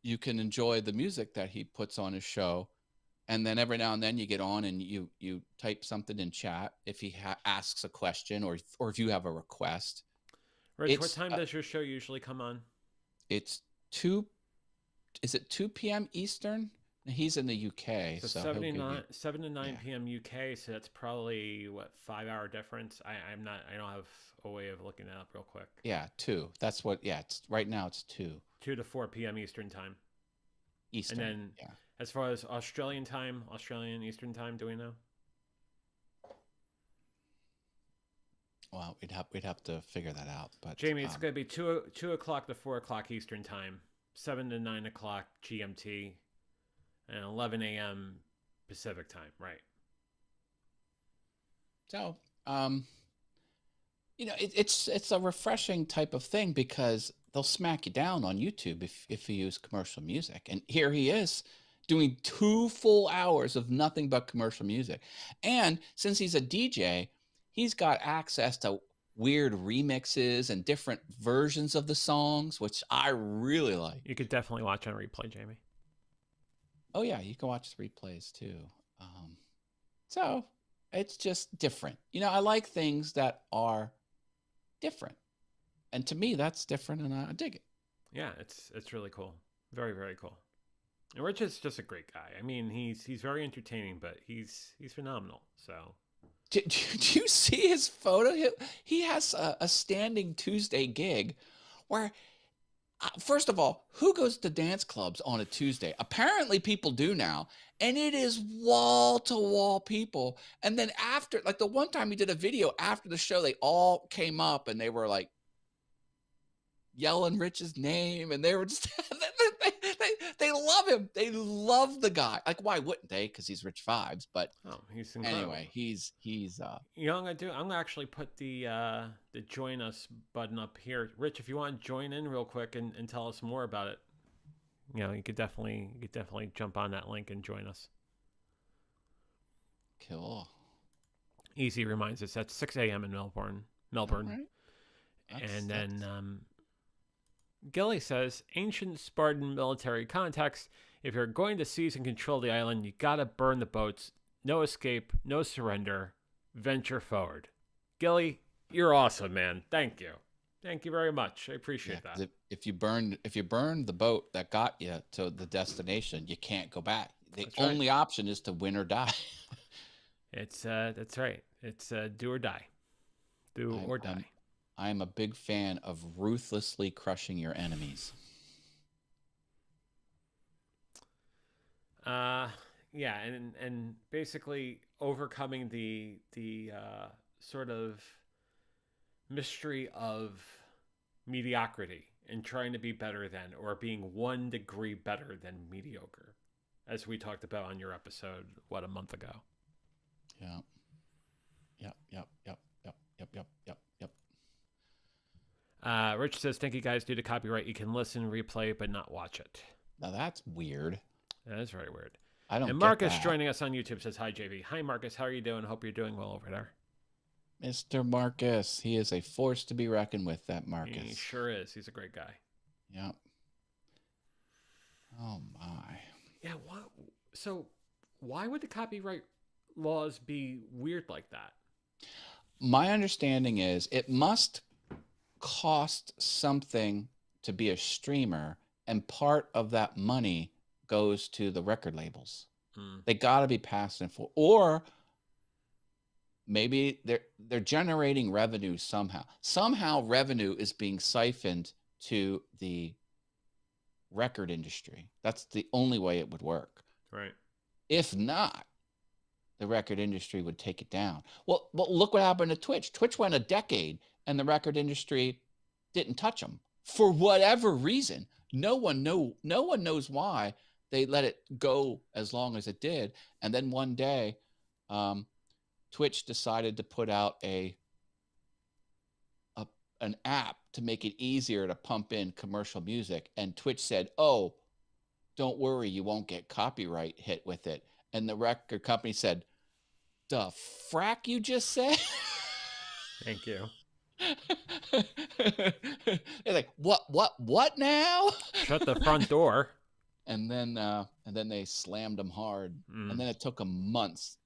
you can enjoy the music that he puts on his show. And then every now and then you get on and you type something in chat if he asks a question or if you have a request. Rich, what time does your show usually come on? It's 2 p.m. Eastern? He's in the UK. So 7 to 9 p.m. UK, so that's probably, 5-hour difference? I don't have a way of looking that up real quick. Yeah, 2. That's what, it's right now it's 2. 2 to 4 p.m. Eastern time. Eastern, and then, yeah. As far as Australian Eastern time, do we know? Well, we'd have to figure that out. But Jamie, it's going to be 2 o'clock to 4 o'clock Eastern time, 7 to 9 o'clock GMT, and 11 a.m. Pacific time, right? So, it's a refreshing type of thing because they'll smack you down on YouTube if you use commercial music. And here he is doing 2 full hours of nothing but commercial music. And since he's a DJ, he's got access to weird remixes and different versions of the songs, which I really like. You could definitely watch on replay, Jamie. Oh, yeah, you can watch the replays too. So it's just different. I like things that are different. And to me, that's different, and I dig it. Yeah, it's really cool. Very, very cool. And Rich is just a great guy. I mean, he's very entertaining, but he's phenomenal. So, do you see his photo? He has a standing Tuesday gig where, first of all, who goes to dance clubs on a Tuesday? Apparently people do now. And it is wall to wall people. And then after, like the one time he did a video after the show, they all came up and they were like yelling Rich's name. And they were just, they love him. They love the guy. Like, why wouldn't they? Because he's Rich Vibes. But he's incredible. Anyway, he's I'm gonna actually put the join us button up here. Rich, if you want to join in real quick and tell us more about it, you could definitely jump on that link and join us. Cool. Easy reminds us that's 6 a.m. in Melbourne. Right. And then Gilly says, ancient Spartan military context. If you're going to seize and control the island, you gotta burn the boats. No escape, no surrender. Venture forward. Gilly, you're awesome, man. Thank you. Thank you very much. I Yeah, appreciate 'cause that. if you burn the boat that got you to the destination, you can't go back. The That's right. only option is to win or die. It's that's right. It's do or die. Do I'm or I'm die. I'm a big fan of ruthlessly crushing your enemies. Uh yeah, and basically overcoming the sort of mystery of mediocrity and trying to be better than, or being 1 degree better than mediocre, as we talked about on your episode, what, a month ago. Yeah. Yep. Yep. Yep. Yep. Yep. Yep. Yep. Yep. Rich says, thank you guys. Due to copyright, you can listen, replay, but not watch it. Now that's weird. That is very weird. I don't And get Marcus that. joining us on YouTube says, hi, JV. Hi, Marcus. How are you doing? Hope you're doing well over there. Mr. Marcus, he is a force to be reckoned with, that Marcus. He sure is. He's a great guy. Yep. Oh, my. Yeah. So why would the copyright laws be weird like that? My understanding is it must cost something to be a streamer, and part of that money goes to the record labels. They got to be passing for, or maybe they're generating revenue somehow. Somehow revenue is being siphoned to the record industry. That's the only way it would work. Right. If not, the record industry would take it down. Well, look what happened to Twitch. Twitch went a decade and the record industry didn't touch them for whatever reason. No one knows why they let it go as long as it did. And then one day, Twitch decided to put out an app to make it easier to pump in commercial music. And Twitch said, oh, don't worry, you won't get copyright hit with it. And the record company said, the frack you just said? Thank you. They're like, what now? Shut the front door. And then they slammed them hard. And then it took them months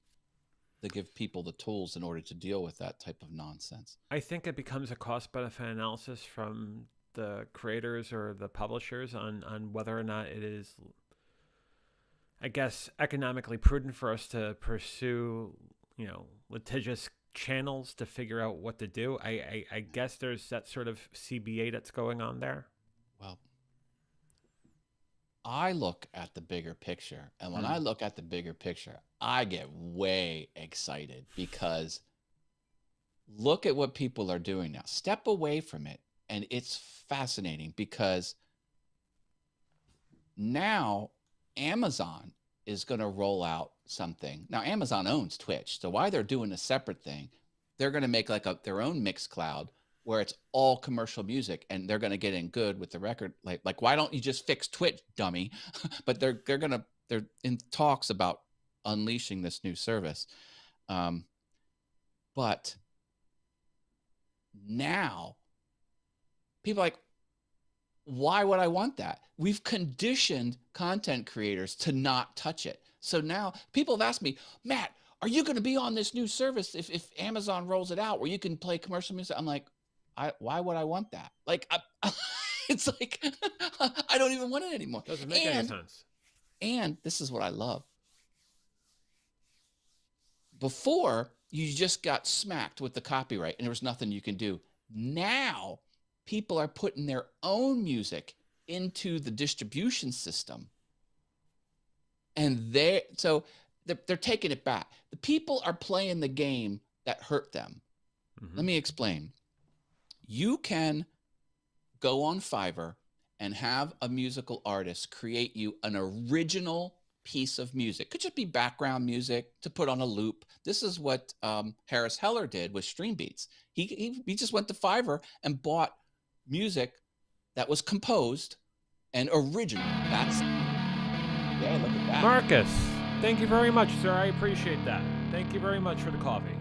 to give people the tools in order to deal with that type of nonsense. I think it becomes a cost-benefit analysis from the creators or the publishers on whether or not it is, I guess, economically prudent for us to pursue, litigious channels to figure out what to do. I guess there's that sort of CBA that's going on there. Well, I look at the bigger picture, and when I look at the bigger picture, I get way excited because look at what people are doing now. Step away from it, and it's fascinating because now Amazon is going to roll out something. Now, Amazon owns Twitch, so why they're doing a separate thing, they're going to make like their own mix cloud where it's all commercial music, and they're going to get in good with the record. Like why don't you just fix Twitch, dummy? But they're in talks about unleashing this new service. But now people are like, why would I want that? We've conditioned content creators to not touch it. So now people have asked me, Matt, are you going to be on this new service if Amazon rolls it out where you can play commercial music? I'm like, why would I want that? Like, it's like, I don't even want it anymore. Doesn't make any sense. And this is what I love. Before, you just got smacked with the copyright and there was nothing you can do. Now, people are putting their own music into the distribution system. And they're taking it back. The people are playing the game that hurt them. Let me explain. You can go on Fiverr and have a musical artist create you an original piece of music. Could just be background music to put on a loop. This is what Harris Heller did with Stream Beats. He just went to Fiverr and bought music that was composed and original. Yeah, look at that. Marcus, thank you very much, sir. I appreciate that. Thank you very much for the coffee.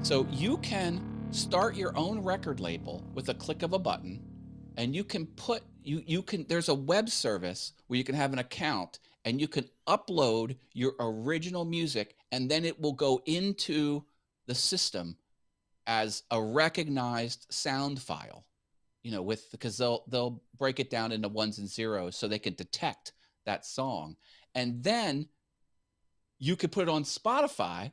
So you can start your own record label with a click of a button, and you can there's a web service where you can have an account and you can upload your original music, and then it will go into the system as a recognized sound file. because they'll break it down into ones and zeros so they can detect that song. And then you could put it on Spotify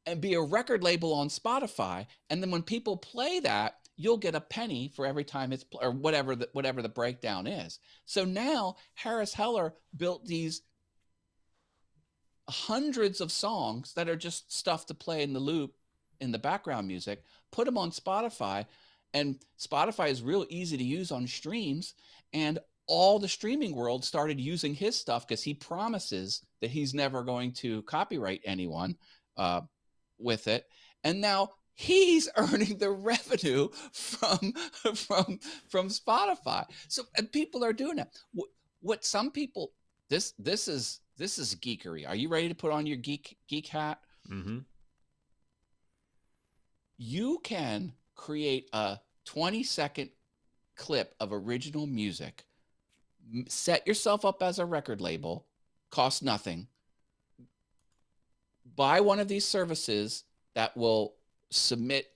and be a record label on Spotify. And then when people play that, you'll get a penny for every time it's or whatever the breakdown is. So now Harris Heller built these hundreds of songs that are just stuff to play in the loop in the background music, put them on Spotify, and Spotify is real easy to use on streams. And all the streaming world started using his stuff because he promises that he's never going to copyright anyone with it. And now he's earning the revenue from Spotify. So and people are doing it. What some people this is geekery. Are you ready to put on your geek hat? Mm-hmm. You can create a 20-second clip of original music, set yourself up as a record label, cost nothing, buy one of these services that will submit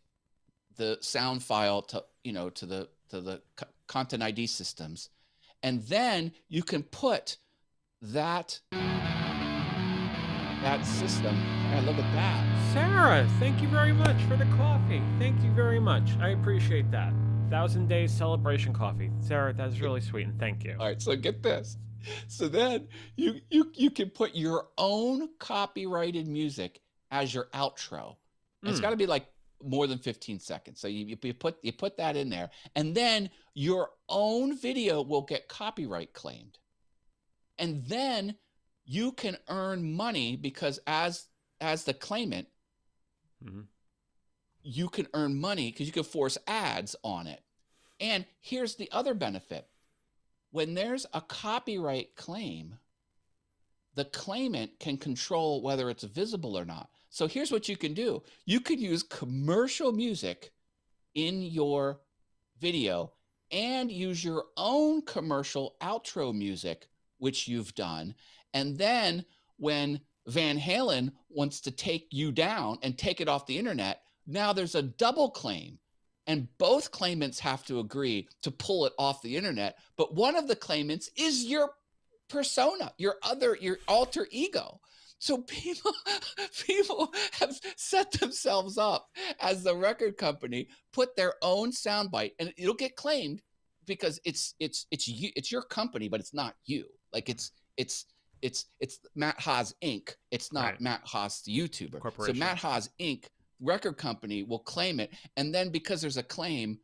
the sound file to the content ID systems, and then you can put that system. Hey, look at that. Sarah, thank you very much for the coffee. Thank you very much. I appreciate that. 1,000 Days Celebration Coffee. Sarah, that's really sweet, and thank you. All right, so get this. So then you can put your own copyrighted music as your outro. It's got to be like more than 15 seconds. So you put that in there, and then your own video will get copyright claimed. And then you can earn money because as the claimant, you can earn money because you can force ads on it. And here's the other benefit. When there's a copyright claim, the claimant can control whether it's visible or not. So here's what you can do. You could use commercial music in your video and use your own commercial outro music, which you've done. And then when Van Halen wants to take you down and take it off the internet, now there's a double claim. And both claimants have to agree to pull it off the internet. But one of the claimants is your persona, your alter ego. So people have set themselves up as the record company, put their own soundbite, and it'll get claimed because it's your company, but it's not you. Like it's Matt Haas Inc. It's not right. Matt Haas the YouTuber. So Matt Haas Inc. record company will claim it, and then because there's a claim,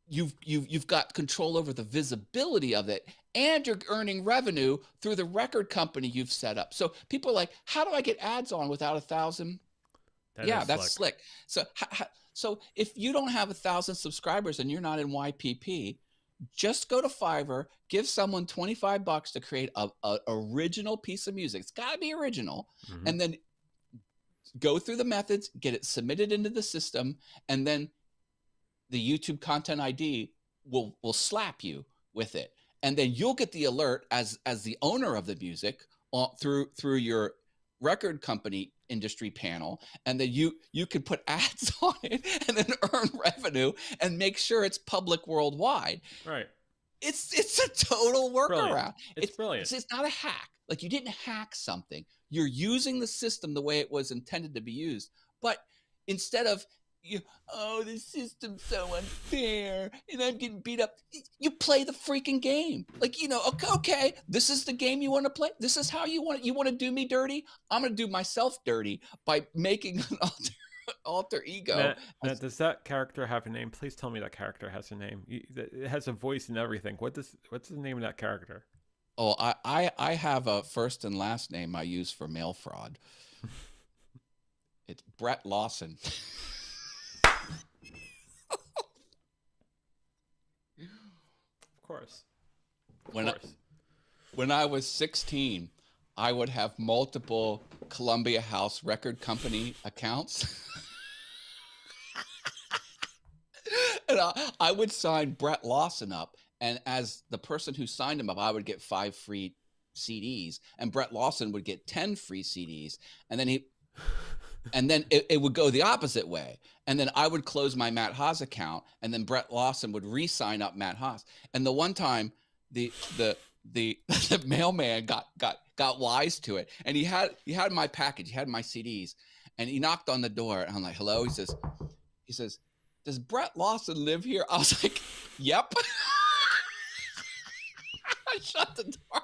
you've got control over the visibility of it, and you're earning revenue through the record company you've set up. So people are like, how do I get ads on without 1,000? That's slick. So if you don't have 1,000 subscribers and you're not in YPP, just go to Fiverr, give someone $25 to create a original piece of music. It's got to be original, and then go through the methods, get it submitted into the system, and then the YouTube Content ID will slap you with it. And then you'll get the alert as the owner of the music through your record company industry panel, and then you can put ads on it and then earn revenue and make sure it's public worldwide. Right. It's a total workaround. It's brilliant. It's not a hack. Like, you didn't hack something. You're using the system the way it was intended to be used. But instead of the system's so unfair and I'm getting beat up, you play the freaking game. Like, okay, this is the game you want to play. This is how you want to do me dirty. I'm going to do myself dirty by making an alter ego. Matt, does that character have a name? Please tell me that character has a name. It has a voice and everything. What's the name of that character? Oh, I have a first and last name I use for mail fraud. It's Brett Lawson. Of course. When I was 16, I would have multiple Columbia House record company accounts. And I would sign Brett Lawson up. And as the person who signed him up, I would get 5 free CDs, and Brett Lawson would get 10 free CDs. And then And then it would go the opposite way. And then I would close my Matt Haas account, and then Brett Lawson would re-sign up Matt Haas. And the one time the the mailman got wise to it, and he had my package, he had my CDs, and he knocked on the door, and I'm like, hello. He says, does Brett Lawson live here? I was like, yep. I shut the door.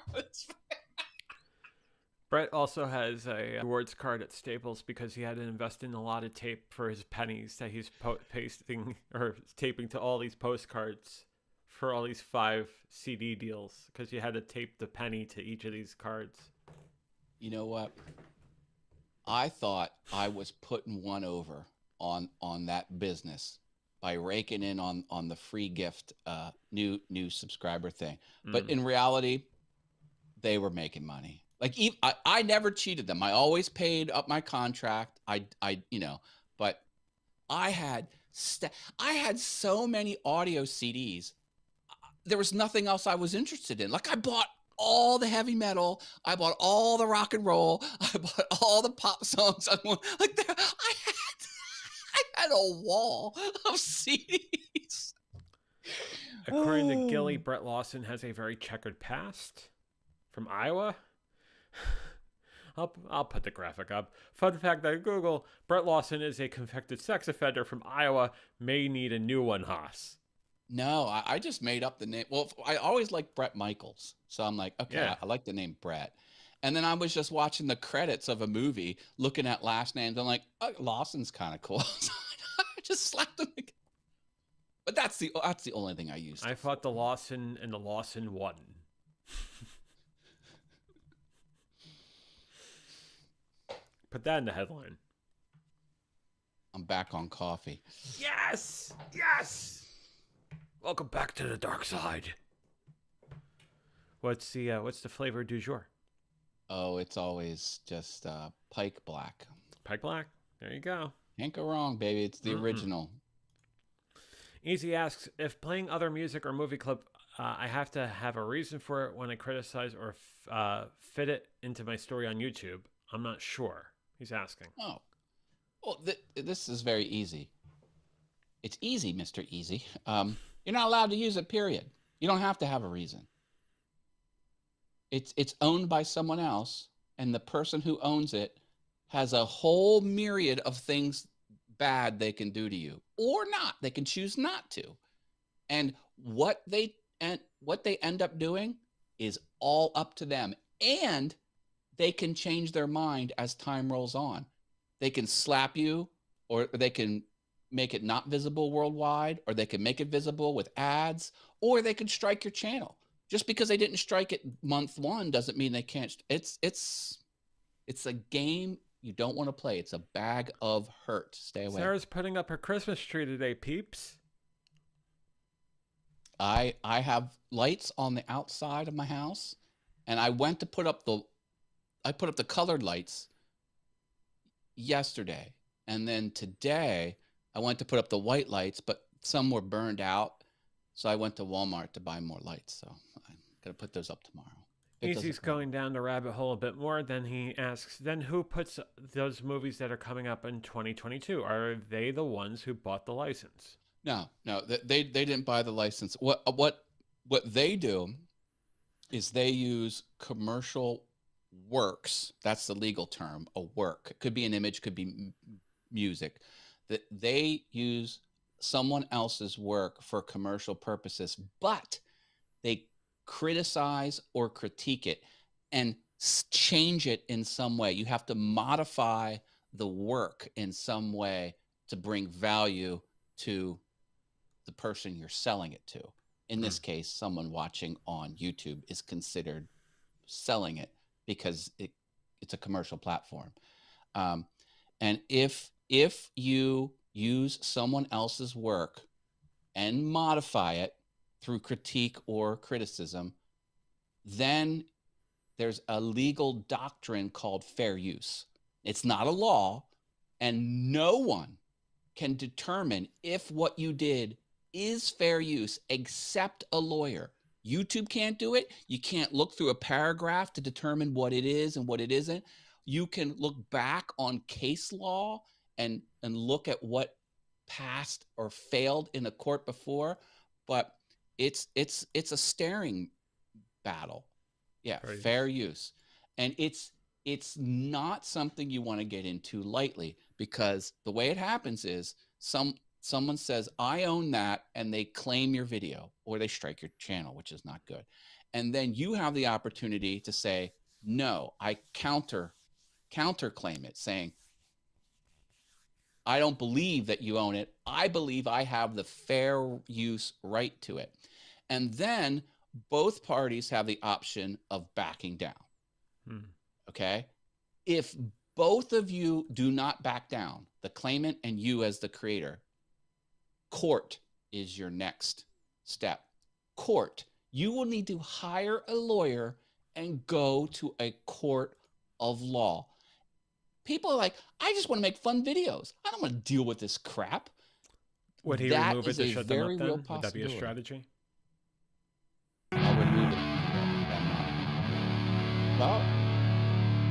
Brett also has a rewards card at Staples because he had to invest in a lot of tape for his pennies that he's pasting or taping to all these postcards for all these 5 CD deals, because you had to tape the penny to each of these cards. You know what? I thought I was putting one over on that business by raking in on the free gift new subscriber thing. But in reality, they were making money. Like, I never cheated them. I always paid up my contract. But I had so many audio CDs. There was nothing else I was interested in. Like, I bought all the heavy metal. I bought all the rock and roll. I bought all the pop songs. Like, I had a wall of CDs. According to Gilly, Brett Lawson has a very checkered past. From Iowa. I'll put the graphic up. Fun fact on Google: Brett Lawson is a convicted sex offender from Iowa. May need a new one, Haas. No, I just made up the name. Well, I always liked Brett Michaels, so I'm like, okay, yeah. I like the name Brett. And then I was just watching the credits of a movie, looking at last names. I'm like, oh, Lawson's kind of cool. So I just slapped him again. But that's the only thing I used. I fought the Lawson, and the Lawson won. Put that in the headline. I'm back on coffee. Yes! Yes! Welcome back to the dark side. What's the flavor du jour? Oh, it's always just Pike Black. Pike Black? There you go. Can't go wrong, baby. It's the original. Easy asks, if playing other music or movie clip, I have to have a reason for it when I criticize or fit it into my story on YouTube. I'm not sure. He's asking. Oh, well, this is very easy. It's easy, Mr. Easy. You're not allowed to use it, period. You don't have to have a reason. It's owned by someone else, and the person who owns it has a whole myriad of things bad they can do to you, or not. They can choose not to. And what they end up doing is all up to them. And they can change their mind as time rolls on. They can slap you, or they can make it not visible worldwide, or they can make it visible with ads, or they can strike your channel. Just because they didn't strike it month 1 doesn't mean they can't. It's a game you don't want to play. It's a bag of hurt. Stay away. Sarah's putting up her Christmas tree today, peeps. I have lights on the outside of my house, and I went to put up the colored lights yesterday. And then today I went to put up the white lights, but some were burned out. So I went to Walmart to buy more lights. So I'm going to put those up tomorrow. Easy's going down the rabbit hole a bit more. Then he asks, then who puts those movies that are coming up in 2022? Are they the ones who bought the license? No, they didn't buy the license. What they do is they use commercial works. That's the legal term, a work. It could be an image, could be music. That they use someone else's work for commercial purposes, but they criticize or critique it and change it in some way. You have to modify the work in some way to bring value to the person you're selling it to. In this case, someone watching on YouTube is considered selling it because it's a commercial platform. And if you use someone else's work and modify it through critique or criticism, then there's a legal doctrine called fair use. It's not a law, and no one can determine if what you did is fair use except a lawyer. YouTube can't do it. You can't look through a paragraph to determine what it is and what it isn't. You can look back on case law and look at what passed or failed in a court before, but it's a staring battle. Yeah, Fair fair use. use. And it's not something you want to get into lightly, because the way it happens is someone says, I own that, and they claim your video or they strike your channel, which is not good. And then you have the opportunity to say, no, I counterclaim it, saying, I don't believe that you own it. I believe I have the fair use right to it. And then both parties have the option of backing down. Okay. If both of you do not back down, the claimant and you as the creator, court is your next step. Court. You will need to hire a lawyer and go to a court of law. People are like, I just want to make fun videos. I don't want to deal with this crap. Would he That remove it is to a shut them very up real then? Would that be a possibility. strategy? I'll remove it. Well,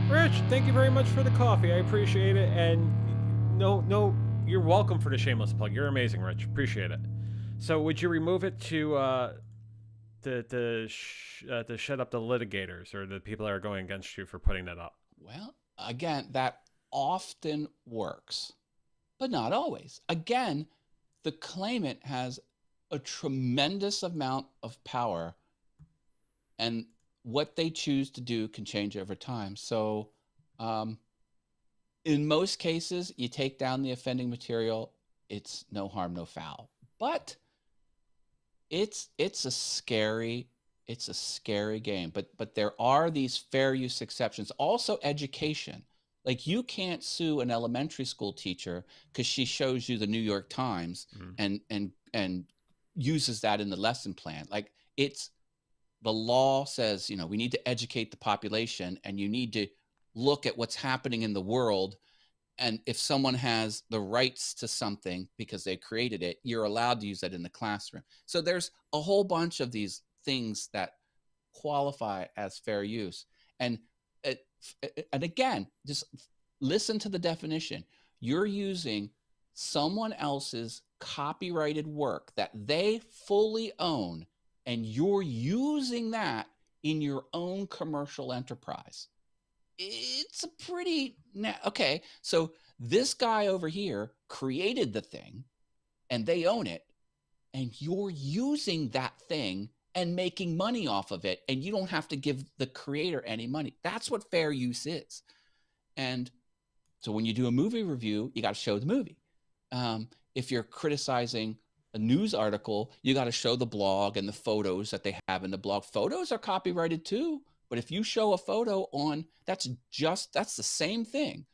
Rich, thank you very much for the coffee. I appreciate it. And no, you're welcome for the shameless plug. You're amazing, Rich. Appreciate it. So, would you remove it to shut up the litigators or the people that are going against you for putting that up? well, again, that often works, but not always. Again, the claimant has a tremendous amount of power, and what they choose to do can change over time. So, in most cases, you take down the offending material, it's no harm, no foul. But it's a scary game. But there are these fair use exceptions. Also, education. Like, you can't sue an elementary school teacher because she shows you the New York Times and uses that in the lesson plan. Like, it's the law says, we need to educate the population, and you need to look at what's happening in the world. And if someone has the rights to something because they created it, you're allowed to use that in the classroom. So there's a whole bunch of these things that qualify as fair use. And again, just listen to the definition. You're using someone else's copyrighted work that they fully own, and you're using that in your own commercial enterprise. It's a pretty okay. So this guy over here created the thing, and they own it, and you're using that thing and making money off of it, and you don't have to give the creator any money. That's what fair use is. And so when you do a movie review, you got to show the movie. If you're criticizing a news article, you got to show the blog and the photos that they have in the blog. Photos are copyrighted too. But if you show a photo on, that's the same thing.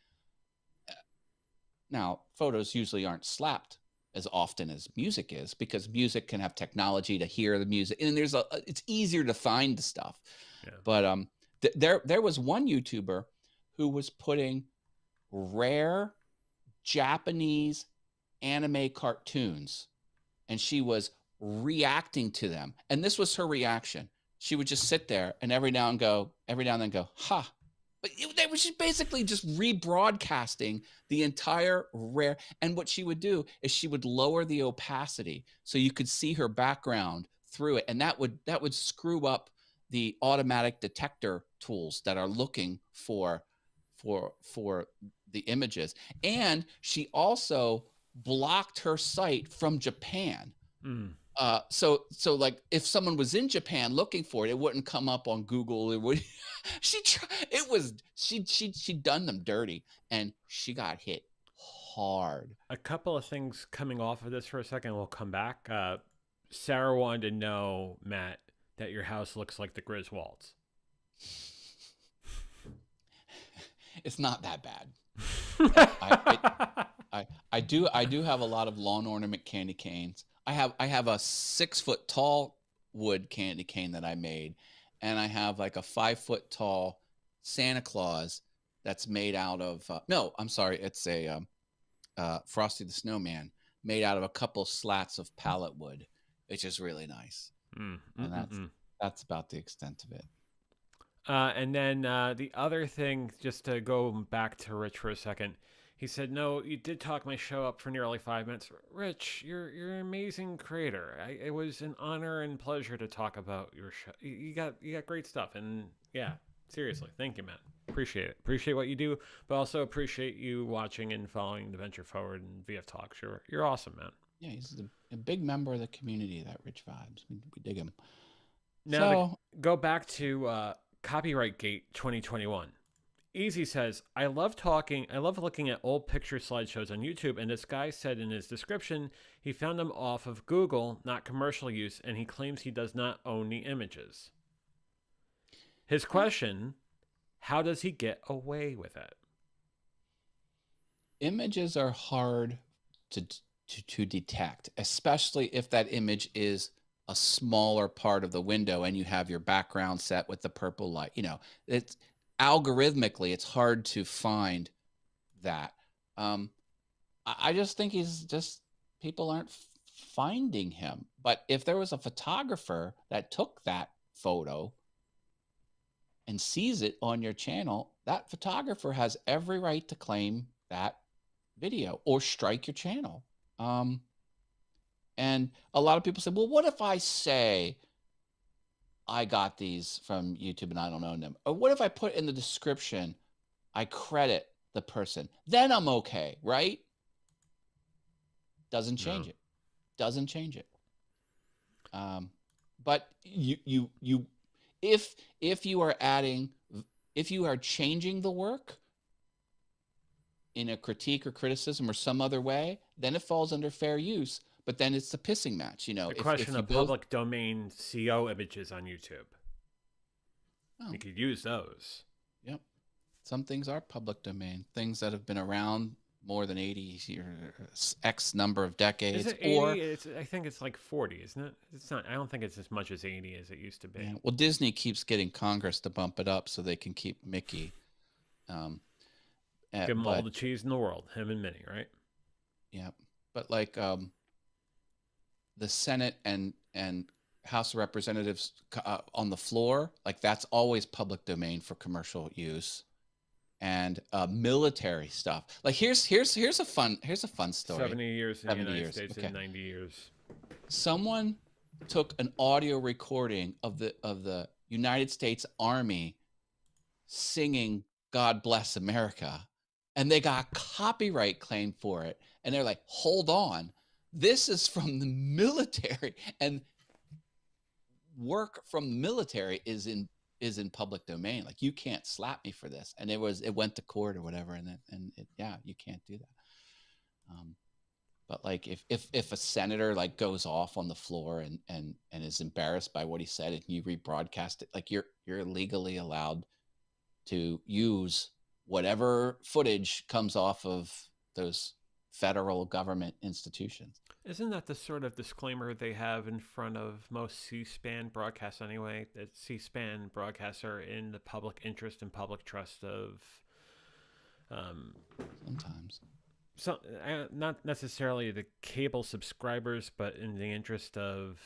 Now, photos usually aren't slapped as often as music is, because music can have technology to hear the music, and it's easier to find the stuff. Yeah. But there was one YouTuber who was putting rare Japanese anime cartoons, and she was reacting to them. And this was her reaction. She would just sit there and every now and then go, ha. But they were just basically just rebroadcasting the entire rare. And what she would do is she would lower the opacity so you could see her background through it. And that would screw up the automatic detector tools that are looking for the images. And she also blocked her site from Japan. So like if someone was in Japan looking for it, it wouldn't come up on Google. It would. She'd done them dirty, and she got hit hard. A couple of things coming off of this for a second. We'll come back. Sarah wanted to know, Matt, that your house looks like the Griswolds. It's not that bad. I do have a lot of lawn ornament candy canes. I have a 6 foot tall wood candy cane that I made, and I have like a 5 foot tall Santa Claus that's made out of no, I'm sorry, it's a Frosty the Snowman made out of a couple slats of pallet wood, which is really nice. And that's about the extent of it. And then the other thing, just to go back to Rich for a second, he said, "No, you did talk my show up for nearly 5 minutes. Rich, you're an amazing creator. It was an honor and pleasure to talk about your show. You got great stuff, and yeah, seriously, thank you, man. Appreciate it. Appreciate what you do, but also appreciate you watching and following the Venture Forward and VF Talks. You're awesome, man." Yeah, he's a big member of the community. That Rich Vibes, we dig him. Now to So go back to Copyright Gate 2021. Easy says, I love looking at old picture slideshows on YouTube, and this guy said in his description he found them off of Google, not commercial use, and he claims he does not own the images. His question, how does he get away with it? images are hard to detect, especially if that image is a smaller part of the window and you have your background set with the purple light. It's algorithmically, it's hard to find that. I just think people aren't finding him. But if there was a photographer that took that photo and sees it on your channel, that photographer has every right to claim that video or strike your channel. And a lot of people say, well, what if I say I got these from YouTube and I don't own them? Or what if I put in the description, I credit the person? Then I'm okay, right? Doesn't change it. Doesn't change it. But if you are changing the work in a critique or criticism or some other way, then it falls under fair use. But then it's the pissing match, The question of public domain CO images on YouTube. You could use those. Yep. Some things are public domain. Things that have been around more than 80 years, X number of decades. Is it 80? I think it's like 40, isn't it? It's not. I don't think it's as much as 80 as it used to be. Yeah. Well, Disney keeps getting Congress to bump it up so they can keep Mickey. Give him all the cheese in the world, him and Minnie, right? Yeah. But like the Senate and House of Representatives on the floor, like that's always public domain for commercial use. And military stuff. Like here's a fun story. 70 years in the United States and 90 years. Someone took an audio recording of the United States Army singing "God Bless America," and they got copyright claim for it. And they're like, "Hold on, this is from the military, and work from the military is in public domain. Like you can't slap me for this." And it went to court or whatever. Yeah, you can't do that. But like if a senator like goes off on the floor and is embarrassed by what he said and you rebroadcast it, like you're legally allowed to use whatever footage comes off of those federal government institutions. Isn't that the sort of disclaimer they have in front of most C-SPAN broadcasts anyway? That C-SPAN broadcasts are in the public interest and public trust of... sometimes. So, not necessarily the cable subscribers, but in the interest of...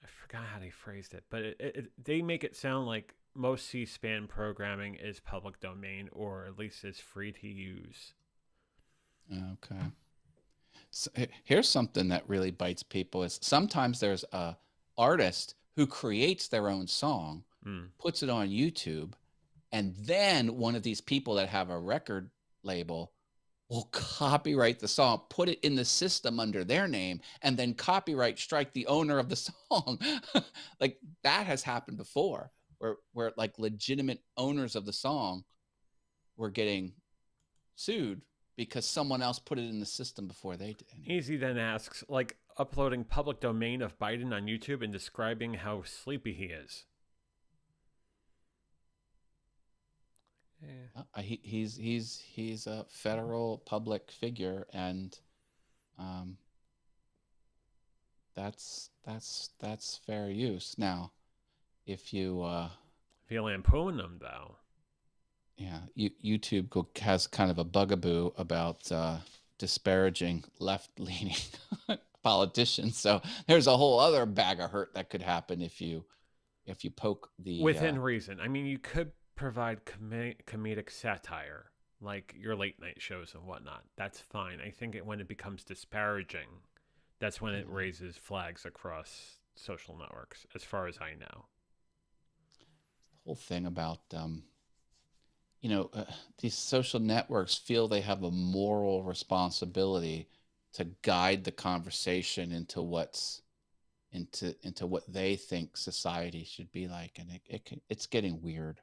I forgot how they phrased it, but they make it sound like most C-SPAN programming is public domain, or at least is free to use. Okay. So here's something that really bites people is sometimes there's a artist who creates their own song, puts it on YouTube, and then one of these people that have a record label will copyright the song, put it in the system under their name, and then copyright strike the owner of the song. Like that has happened before where like legitimate owners of the song were getting sued because someone else put it in the system before they did. Easy then asks, like uploading public domain of Biden on YouTube and describing how sleepy he is. Yeah. He's a federal public figure, and that's fair use. Now, if you lampoon them though. Yeah, YouTube has kind of a bugaboo about disparaging left-leaning politicians. So there's a whole other bag of hurt that could happen if you if you poke the Within reason. I mean, you could provide comedic satire, like your late night shows and whatnot. That's fine. I think when it becomes disparaging, that's when it Mhm. raises flags across social networks, as far as I know. whole thing about you know, these social networks feel they have a moral responsibility to guide the conversation into into what they think society should be like, and it's getting weird.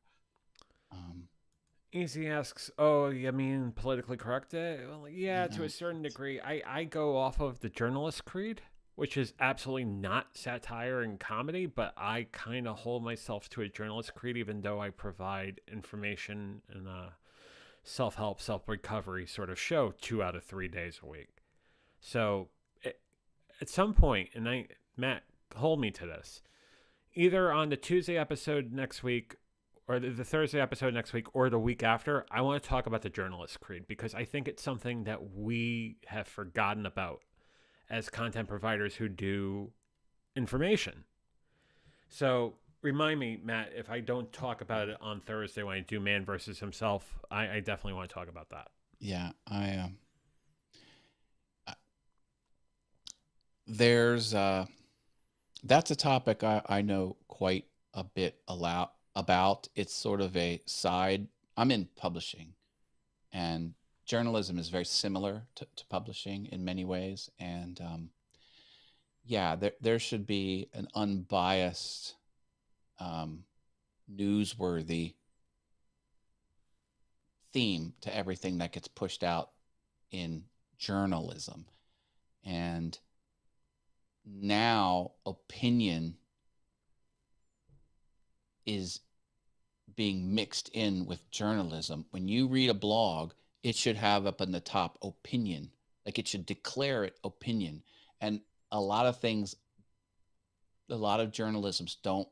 Um, Easy asks, "Oh, you mean politically correct?" Well, yeah, to a yeah, certain degree. I go off of the journalist creed, which is absolutely not satire and comedy, but I kind of hold myself to a journalist creed, even though I provide information and a self help, self recovery sort of show 2 out of 3 days a week. So it, at some point, and Matt, hold me to this, either on the Tuesday episode next week or the Thursday episode next week or the week after, I want to talk about the journalist creed because I think it's something that we have forgotten about as content providers who do information. So remind me, Matt, if I don't talk about it on Thursday when I do Man versus Himself, I definitely want to talk about that. yeah. There's that's a topic I know quite a bit about. It's sort of a side. I'm in publishing, and journalism is very similar to publishing in many ways. And yeah, there should be an unbiased, um, newsworthy theme to everything that gets pushed out in journalism. And now opinion is being mixed in with journalism. When you read a blog, it should have up in the top opinion, like it should declare it opinion. And a lot of things, a lot of journalists don't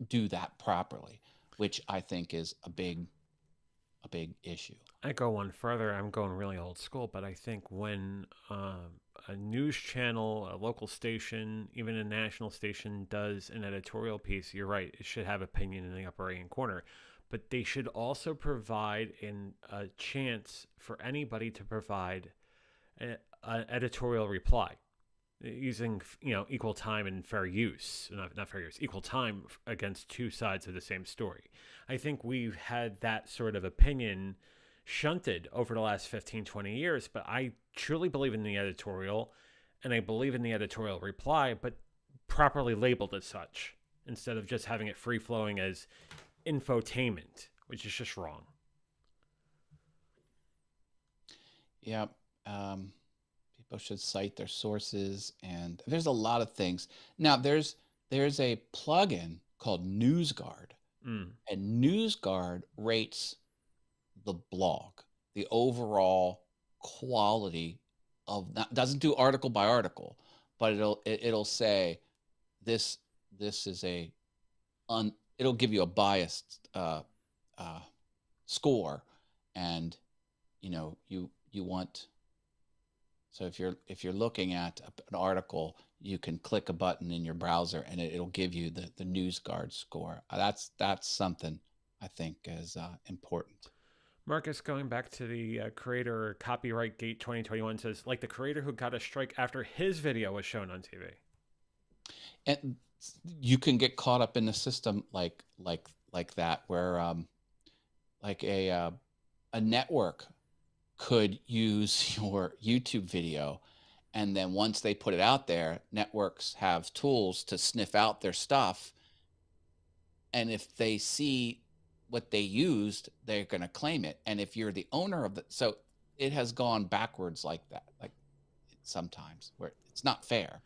do that properly, which I think is a big issue. I go one further. I'm going really old school, but I think when a news channel, a local station, even a national station does an editorial piece, you're right, it should have opinion in the upper right hand corner. But they should also provide a chance for anybody to provide an editorial reply using equal time and fair use, not fair use, equal time against two sides of the same story. I think we've had that sort of opinion shunted over the last 15, 20 years, but I truly believe in the editorial and I believe in the editorial reply, but properly labeled as such instead of just having it free flowing as infotainment, which is just wrong. Yeah. People should cite their sources, and there's a lot of things. Now there's a plugin called NewsGuard, Mm. and NewsGuard rates the blog, the overall quality of that. Doesn't do article by article, but it'll say this this is a it'll give you a biased uh, score, and you want. So if you're looking at an article, you can click a button in your browser and it'll give you the NewsGuard score. That's something I think is important. Marcus, going back to the creator Copyright Gate 2021, says, like the creator who got a strike after his video was shown on TV. And you can get caught up in the system like that, where like a network could use your YouTube video, and then once they put it out there, networks have tools to sniff out their stuff, and if they see what they used, they're going to claim it. And if you're the owner of so it has gone backwards like that, like sometimes, where it's not fair.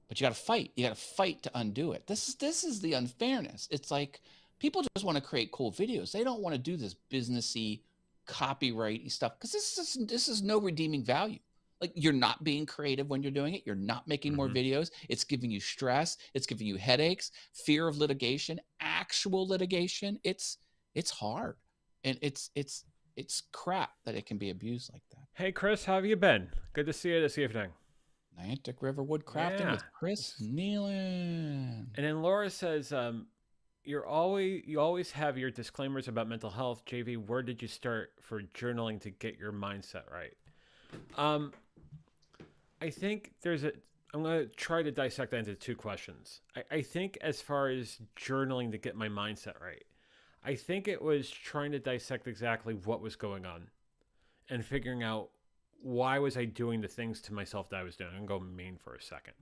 But you got to fight. You got to fight to undo it. This is the unfairness. It's like people just want to create cool videos. They don't want to do this businessy, copyrighty stuff, because this is no redeeming value. Like, you're not being creative when you're doing it. You're not making more Mm-hmm. videos. It's giving you stress. It's giving you headaches, fear of litigation, actual litigation. It's hard, and it's crap that it can be abused like that. Hey, Chris, how have you been? Good to see you this evening. Niantic Riverwood Crafting Yeah. with Chris Nealon. And then Laura says, you always have your disclaimers about mental health. JV, where did you start for journaling to get your mindset right? I think I'm going to try to dissect that into two questions. I think as far as journaling to get my mindset right, I think it was trying to dissect exactly what was going on and figuring out why was I doing the things to myself that I was doing. I'm going to go mean for a second.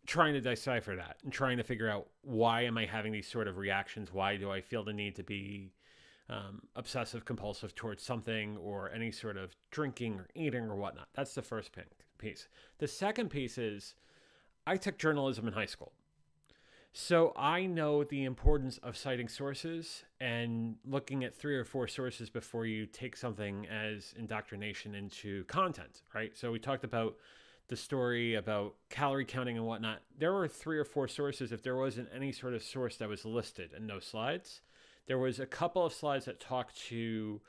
Trying to decipher that and trying to figure out why am I having these sort of reactions? Why do I feel the need to be obsessive compulsive towards something or any sort of drinking or eating or whatnot? That's the first piece. The second piece is I took journalism in high school. So I know the importance of citing sources and looking at 3 or 4 sources before you take something as indoctrination into content, right? So we talked about the story about calorie counting and whatnot. There were 3 or 4 sources. If there wasn't any sort of source that was listed and no slides, there was a couple of slides that talked to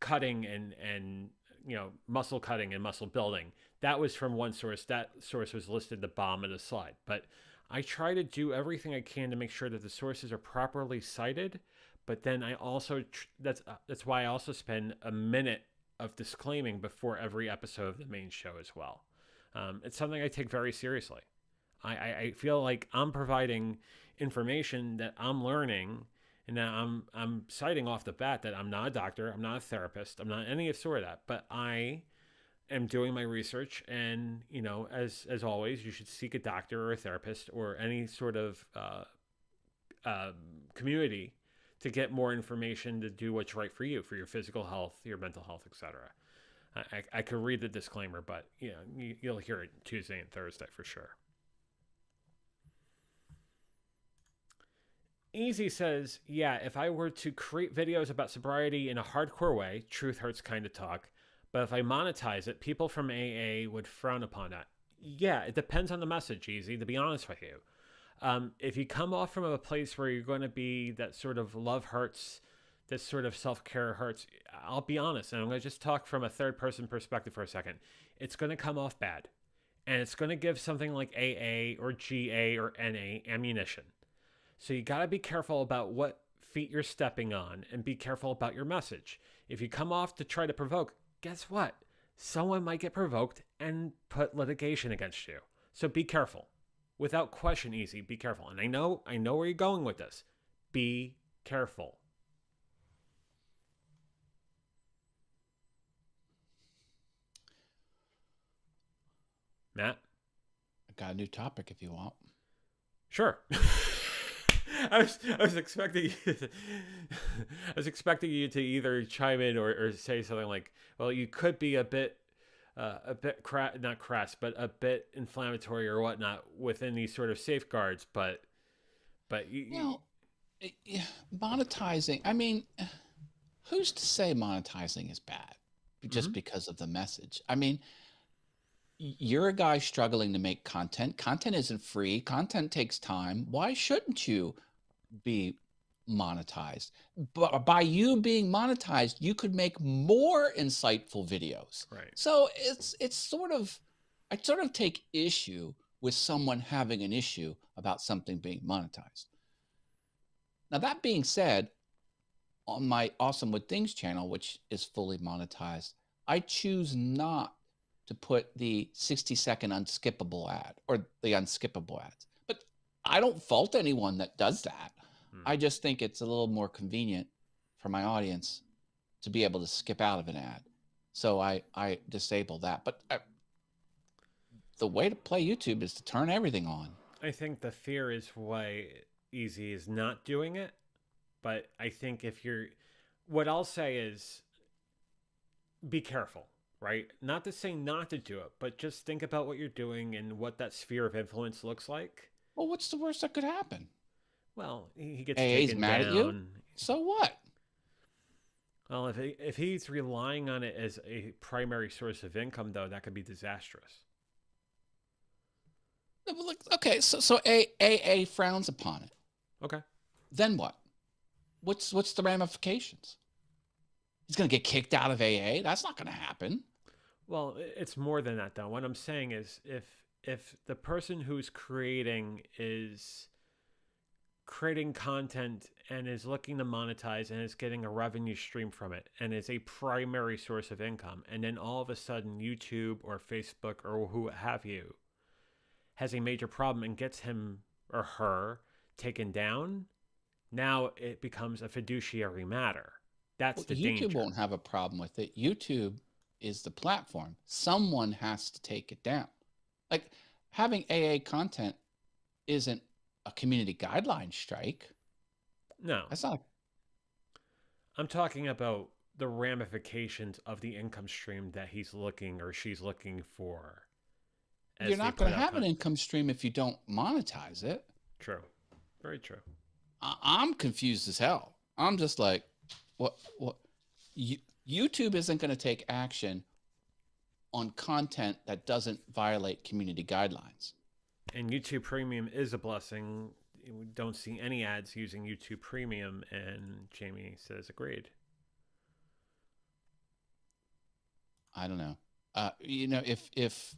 cutting and muscle cutting and muscle building. That was from one source. That source was listed at the bottom of the slide. But I try to do everything I can to make sure that the sources are properly cited. But then I also that's why I also spend a minute of disclaiming before every episode of the main show as well. It's something I take very seriously. I feel like I'm providing information that I'm learning, and that I'm citing off the bat that I'm not a doctor, I'm not a therapist, I'm not any sort of that, but I am doing my research, and as always, you should seek a doctor or a therapist or any sort of community to get more information to do what's right for you, for your physical health, your mental health, etc. I could read the disclaimer, but you'll hear it Tuesday and Thursday for sure. Easy says, yeah, if I were to create videos about sobriety in a hardcore way, truth hurts kind of talk, but if I monetize it, people from AA would frown upon that. Yeah, it depends on the message, Easy, to be honest with you. If you come off from a place where you're going to be that sort of love hurts, this sort of self-care hurts, I'll be honest, and I'm going to just talk from a third-person perspective for a second. It's going to come off bad, and it's going to give something like AA or GA or NA ammunition. So you got to be careful about what feet you're stepping on and be careful about your message. If you come off to try to provoke, guess what? Someone might get provoked and put litigation against you. So be careful. Without question, Easy, be careful. And I know where you're going with this. Be careful. Matt? I got a new topic if you want. Sure. I was expecting you to either chime in or say something like, well, you could be a bit not crass, but a bit inflammatory or whatnot within these sort of safeguards. But monetizing. I mean, who's to say monetizing is bad just because of the message? I mean, you're a guy struggling to make content. Content isn't free. Content takes time. Why shouldn't you be monetized? But by you being monetized, you could make more insightful videos. Right. So it's sort of, I sort of take issue with someone having an issue about something being monetized. Now, that being said, on my Awesome Wood Things channel, which is fully monetized, I choose not to put the 60-second unskippable ad or the unskippable ads. But I don't fault anyone that does that. I just think it's a little more convenient for my audience to be able to skip out of an ad. So I disable that. But the way to play YouTube is to turn everything on. I think the fear is why Easy is not doing it. But I think what I'll say is be careful. Right? Not to say not to do it, but just think about what you're doing and what that sphere of influence looks like. Well, what's the worst that could happen? Well, he gets AA's taken mad down. at you? So what? Well, if he's relying on it as a primary source of income, though, that could be disastrous. Okay, so AA frowns upon it. Okay. Then what? What's the ramifications? He's going to get kicked out of AA? That's not going to happen. Well, it's more than that, though. What I'm saying is, if the person who's creating is creating content and is looking to monetize and is getting a revenue stream from it and is a primary source of income, and then all of a sudden YouTube or Facebook or who have you has a major problem and gets him or her taken down, now it becomes a fiduciary matter. That's Well, the YouTube danger. won't have a problem with it. YouTube is the platform. Someone has to take it down. Like having AA content isn't a community guideline strike. No, That's not. I'm talking about the ramifications of the income stream that he's looking or she's looking for You're as they not going put to out have an content. income stream if you don't monetize it. True. Very true. I'm confused as hell. I'm just like, what? YouTube isn't going to take action on content that doesn't violate community guidelines. And YouTube Premium is a blessing. We don't see any ads using YouTube Premium, and Jamie says agreed. I don't know. If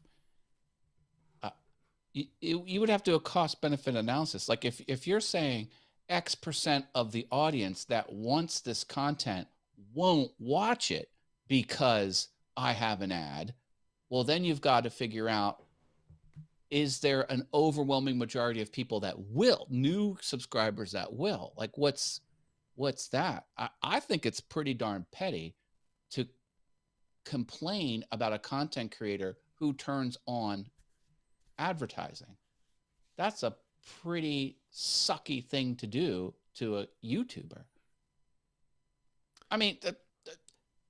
you would have to do a cost benefit analysis. Like if you're saying X% of the audience that wants this content won't watch it because I have an ad, well, then you've got to figure out, is there an overwhelming majority of people that will, new subscribers that will? Like what's that? I think it's pretty darn petty to complain about a content creator who turns on advertising. That's a pretty sucky thing to do to a YouTuber. I mean,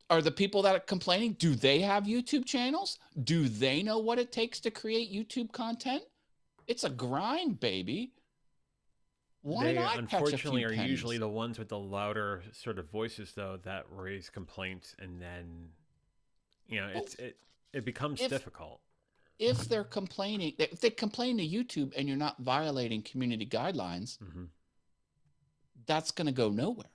are the people that are complaining, do they have YouTube channels? Do they know what it takes to create YouTube content? It's a grind, baby. Why They not catch a unfortunately few are pennies? usually the ones with the louder sort of voices, though, that raise complaints, and then Well, it becomes if difficult. if they're complaining, if they complain to YouTube and you're not violating community guidelines, Mm-hmm. that's going to go nowhere.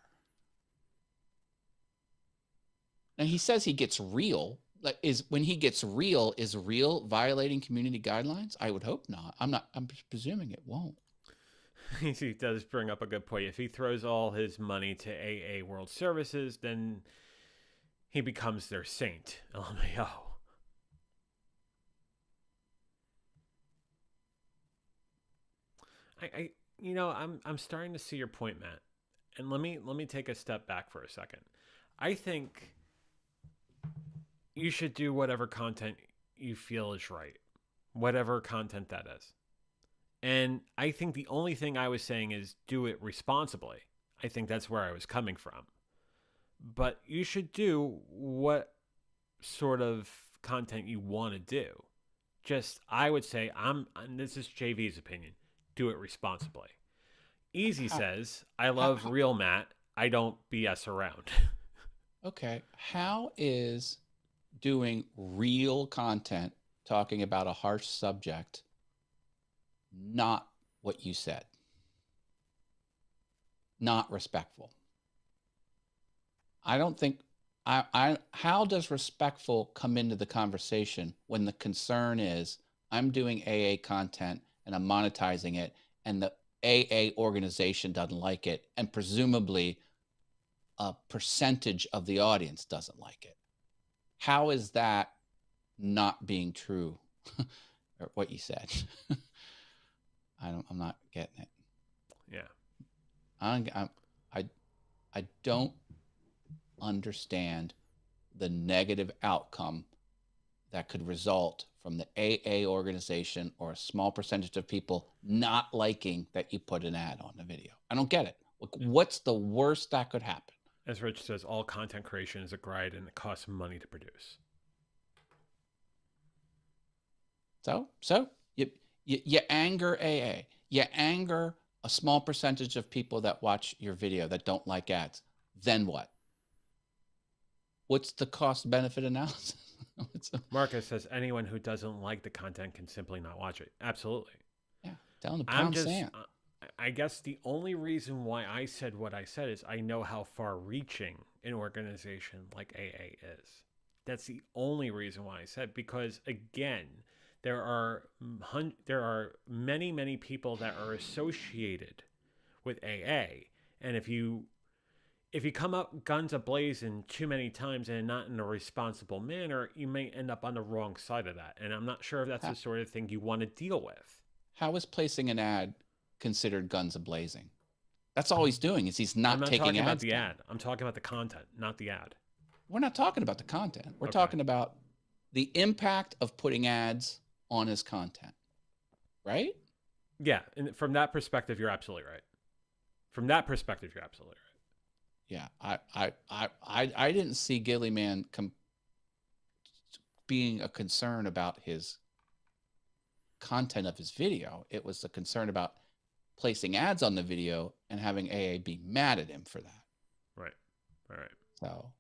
Now he says he gets real. Like, is when he gets real, is real violating community guidelines? I would hope not. I'm presuming it won't. He does bring up a good point. If he throws all his money to AA World Services, then he becomes their saint. LMAO. I'm starting to see your point, Matt. And let me take a step back for a second. I think you should do whatever content you feel is right, whatever content that is. And I think the only thing I was saying is do it responsibly. I think that's where I was coming from. But you should do what sort of content you want to do. Just, I would say, and this is JV's opinion, do it responsibly. Easy How, says, I how, love real Matt. I don't BS around. okay. How is doing real content talking about a harsh subject not what you said? Not respectful. I don't think how does respectful come into the conversation when the concern is I'm doing AA content and I'm monetizing it and the AA organization doesn't like it and presumably a percentage of the audience doesn't like it? How is that not being true? Or what you said? I'm not getting it. Yeah. I don't understand the negative outcome that could result from the AA organization or a small percentage of people not liking that you put an ad on the video. I don't get it. What's the worst that could happen? As Rich says, all content creation is a grind and it costs money to produce. So you anger AA. You anger a small percentage of people that watch your video that don't like ads. Then what? What's the cost benefit analysis? Marcus says anyone who doesn't like the content can simply not watch it. Absolutely. Yeah, tell them to I'm pound just, sand. I guess the only reason why I said what I said is I know how far reaching an organization like AA is. That's the only reason why I said, because again, there are many people that are associated with AA, and if you come up guns ablazing too many times and not in a responsible manner, you may end up on the wrong side of that. And I'm not sure if that's How, the sort of thing you want to deal with. how is placing an ad considered guns a-blazing? That's all he's doing is he's not taking talking about ads the down. ad. I'm talking about the content, not the ad. We're not talking about the content. We're Okay. talking about the impact of putting ads on his content, right? Yeah, and from that perspective, you're absolutely right. From that perspective, you're absolutely right. Yeah, I didn't see Gillyman being a concern about his content of his video. It was a concern about placing ads on the video and having AA be mad at him for that. Right. All right. So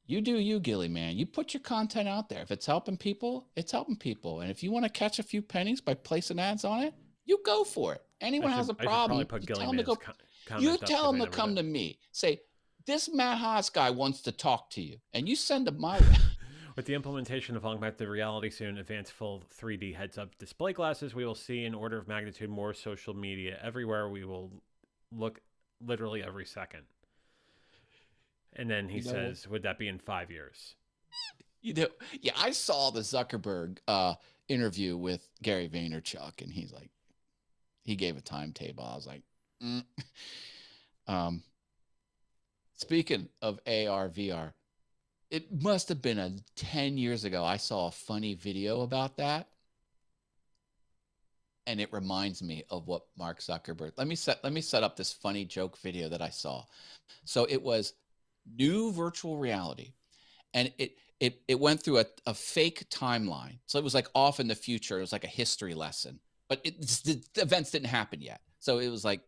you do you, Gillyman. You put your content out there. If it's helping people, it's helping people. And if you want to catch a few pennies by placing ads on it, you go for it. Anyone has a problem, you tell them to go. You tell them to come to me. Say, this Matt Haas guy wants to talk to you, and you send him my way. With the implementation of augmented reality soon, advanced full 3D heads-up display glasses, we will see an order of magnitude more social media everywhere. We will look literally every second. And then he says, would that be in 5 years? Yeah, I saw the Zuckerberg interview with Gary Vaynerchuk, and he's like, he gave a timetable. I was like, speaking of AR, VR, it must have been 10 years ago. I saw a funny video about that. And it reminds me of what Mark Zuckerberg, let me set up this funny joke video that I saw. So it was new virtual reality. And it went through a fake timeline. So it was like off in the future. It was like a history lesson, but the events didn't happen yet. So it was like,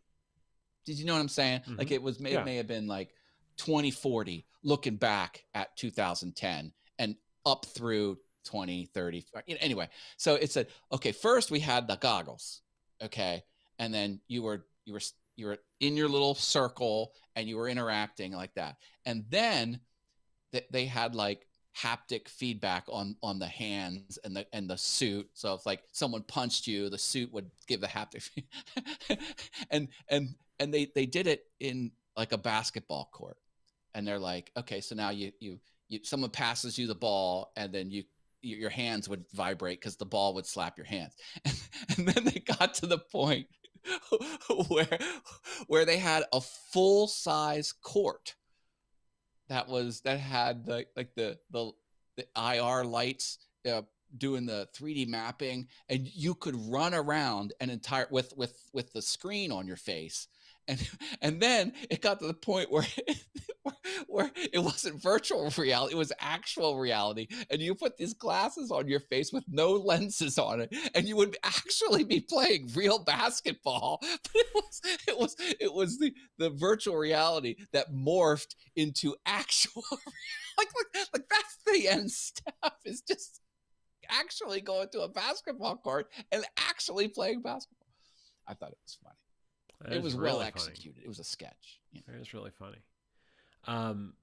did you know what I'm saying? Mm-hmm. Like it may have been like 2040 looking back at 2010 and up through 2030. Anyway, so it said, okay, first we had the goggles. Okay. And then you were in your little circle and you were interacting like that. And then they had like haptic feedback on the hands and the suit. So if like someone punched you, the suit would give the haptic and they did it in like a basketball court. And they're like, okay, so now you someone passes you the ball and then your hands would vibrate because the ball would slap your hands. And then they got to the point where they had a full size court that had the IR lights doing the 3D mapping, and you could run around an entire with the screen on your face. And then it got to the point where it wasn't virtual reality, it was actual reality. And you put these glasses on your face with no lenses on it, and you would actually be playing real basketball. But it was the virtual reality that morphed into actual like that's the end step, is just actually going to a basketball court and actually playing basketball. I thought it was funny. It was well executed. It was a sketch. It was really funny. And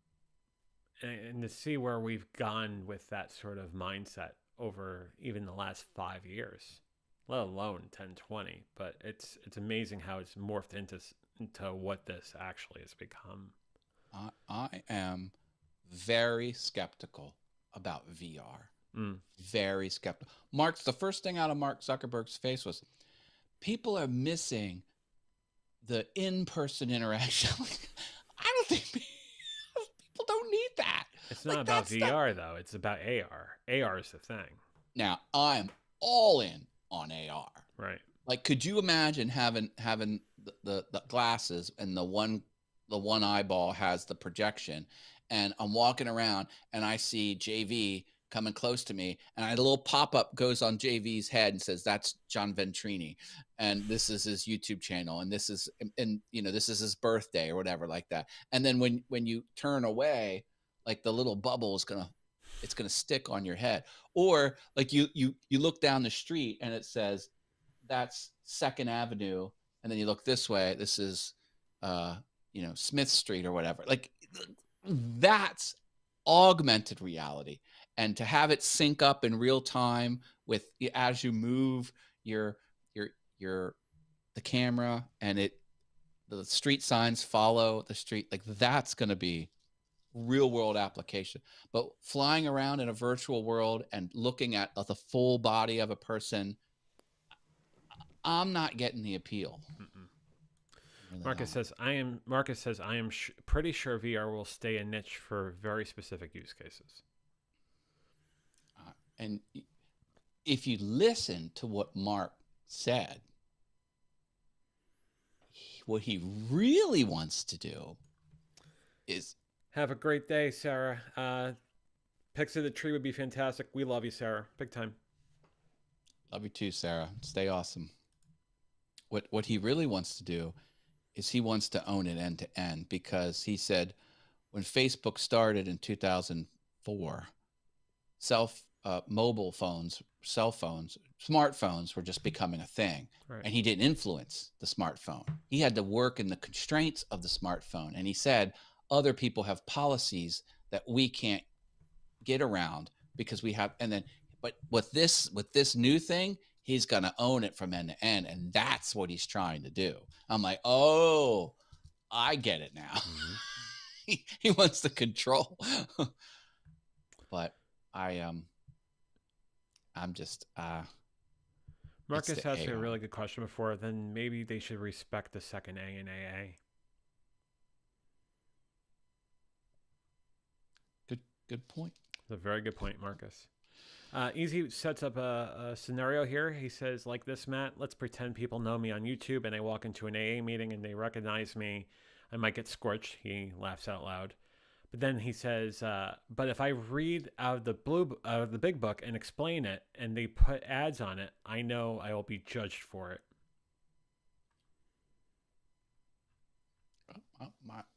to see where we've gone with that sort of mindset over even the last 5 years, let alone 10, 20. But it's amazing how it's morphed into what this actually has become. I am very skeptical about VR. Very skeptical. The first thing out of Mark Zuckerberg's face was, people are missing the in-person interaction. I don't think people don't need that. It's not about VR though. It's about AR. AR is the thing. Now I'm all in on AR. Right. Like, could you imagine having the glasses and the one eyeball has the projection, and I'm walking around and I see JV coming close to me, and a little pop-up goes on JV's head and says, that's John Ventrini, and this is his YouTube channel, and this is his birthday or whatever like that. And then when you turn away, like the little bubble is gonna stick on your head. Or like you look down the street and it says, that's 2nd Avenue, and then you look this way, this is Smith Street or whatever. Like, that's augmented reality. and to have it sync up in real time with as you move your your your the camera, and the street signs follow the street, like that's going to be real world application. But flying around in a virtual world and looking at the full body of a person, I'm not getting the appeal. Really Marcus says I am pretty sure VR will stay a niche for very specific use cases. And if you listen to what Mark said, what he really wants to do is have a great day, Sarah. Pics of the tree would be fantastic. We love you, Sarah. Big time. Love you too, Sarah. Stay awesome. What he really wants to do is he wants to own it end to end, because he said when Facebook started in 2004, mobile phones, cell phones, smartphones were just becoming a thing. Right. And he didn't influence the smartphone. He had to work in the constraints of the smartphone. And he said other people have policies that we can't get around because we have, and then, but with this new thing, he's going to own it from end to end. And that's what he's trying to do. I'm like, oh, I get it now. Mm-hmm. he wants the control. But I'm just, Marcus asked me a really good question before. Then maybe they should respect the second A in AA. Good point. It's a very good point, Marcus. Easy sets up a scenario here. He says, like this, Matt, let's pretend people know me on YouTube and I walk into an AA meeting and they recognize me. I might get scorched. He laughs out loud. But then he says, but if I read out of the big book and explain it and they put ads on it, I know I will be judged for it.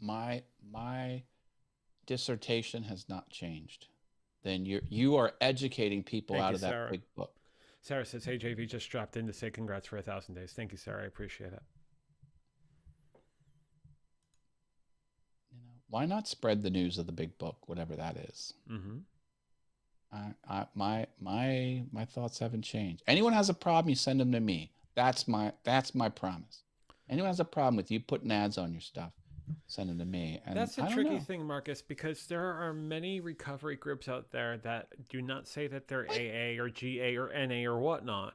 My dissertation has not changed. Then you are educating people out of that Sarah. big book. Sarah says, hey, JV just dropped in to say congrats for 1,000 days. Thank you, Sarah. I appreciate it. Why not spread the news of the big book, whatever that is? Mm-hmm. My thoughts haven't changed. Anyone has a problem, you send them to me. That's my promise. Anyone has a problem with you putting ads on your stuff, send them to me. And that's a tricky thing, Marcus, because there are many recovery groups out there that do not say that they're AA or GA or NA or whatnot.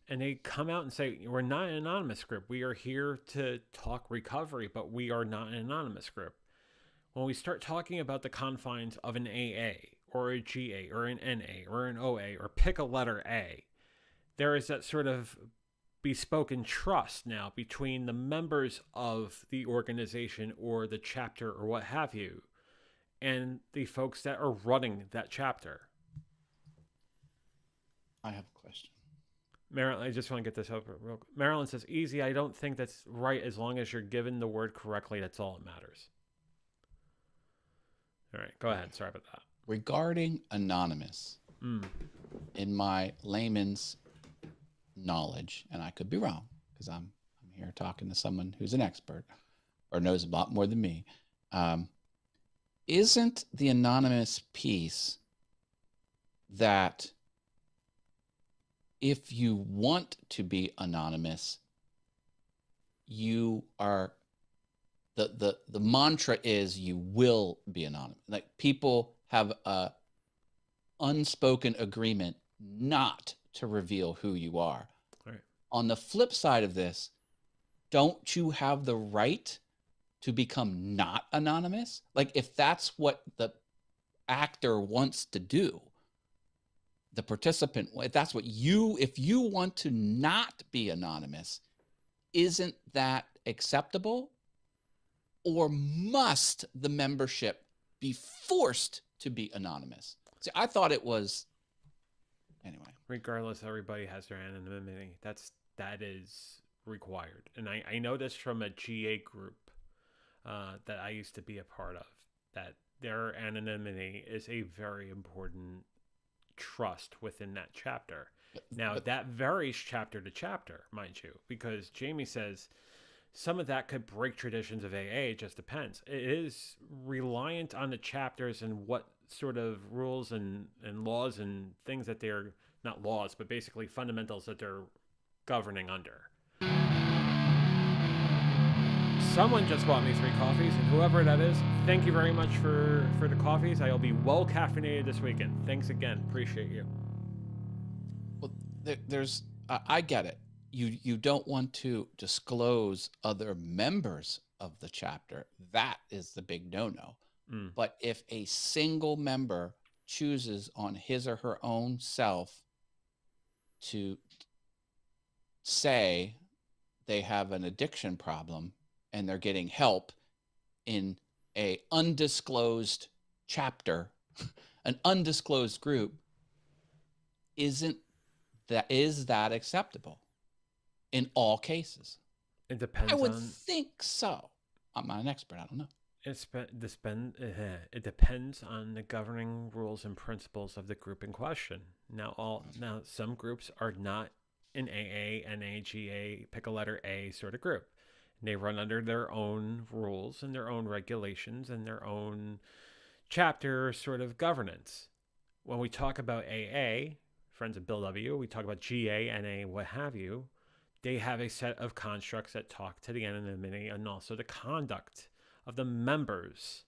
And they come out and say, we're not an anonymous group. We are here to talk recovery, but we are not an anonymous group. When we start talking about the confines of an AA or a GA or an NA or an OA, or pick a letter A, there is that sort of bespoken trust now between the members of the organization or the chapter or what have you and the folks that are running that chapter. I have a question. Marilyn, I just want to get this over real quick. Marilyn says, easy, I don't think that's right as long as you're given the word correctly. That's all that matters. All right, go ahead. Sorry about that. Regarding anonymous, in my layman's knowledge, and I could be wrong because I'm here talking to someone who's an expert or knows a lot more than me, isn't the anonymous piece that if you want to be anonymous, you are the mantra is you will be anonymous. Like people have a unspoken agreement not to reveal who you are. Right. On the flip side of this, don't you have the right to become not anonymous? Like if that's what the actor wants to do, the participant, if you want to not be anonymous, isn't that acceptable? Or must the membership be forced to be anonymous? See, I thought it was, anyway. Regardless, everybody has their anonymity. That is required. And I know this from a GA group that I used to be a part of, that their anonymity is a very important trust within that chapter. Now, that varies chapter to chapter, mind you, because Jamie says some of that could break traditions of AA. It just depends. It is reliant on the chapters and what sort of rules and laws and things that they're not laws, but basically fundamentals that they're governing under. Someone just bought me 3 coffees, and whoever that is, thank you very much for the coffees. I'll be well caffeinated this weekend. Thanks again. Appreciate you. Well, there's I get it. You don't want to disclose other members of the chapter. That is the big no-no. But if a single member chooses on his or her own self to say they have an addiction problem and they're getting help in a undisclosed chapter, an undisclosed group, is that acceptable in all cases? It depends. I would think so. I'm not an expert. I don't know. It depends on the governing rules and principles of the group in question. Now some groups are not an AA, NA, GA, pick a letter A sort of group. They run under their own rules and their own regulations and their own chapter sort of governance. When we talk about AA, Friends of Bill W., we talk about GA, NA, what have you, they have a set of constructs that talk to the anonymity and also the conduct of the members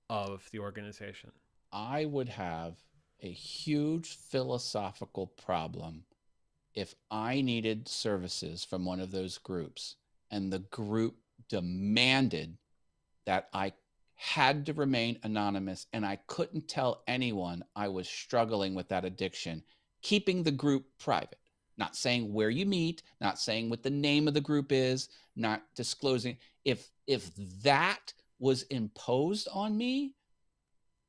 of the organization. I would have a huge philosophical problem if I needed services from one of those groups and the group demanded that I had to remain anonymous and I couldn't tell anyone I was struggling with that addiction, keeping the group private, not saying where you meet, not saying what the name of the group is, not disclosing. If that was imposed on me,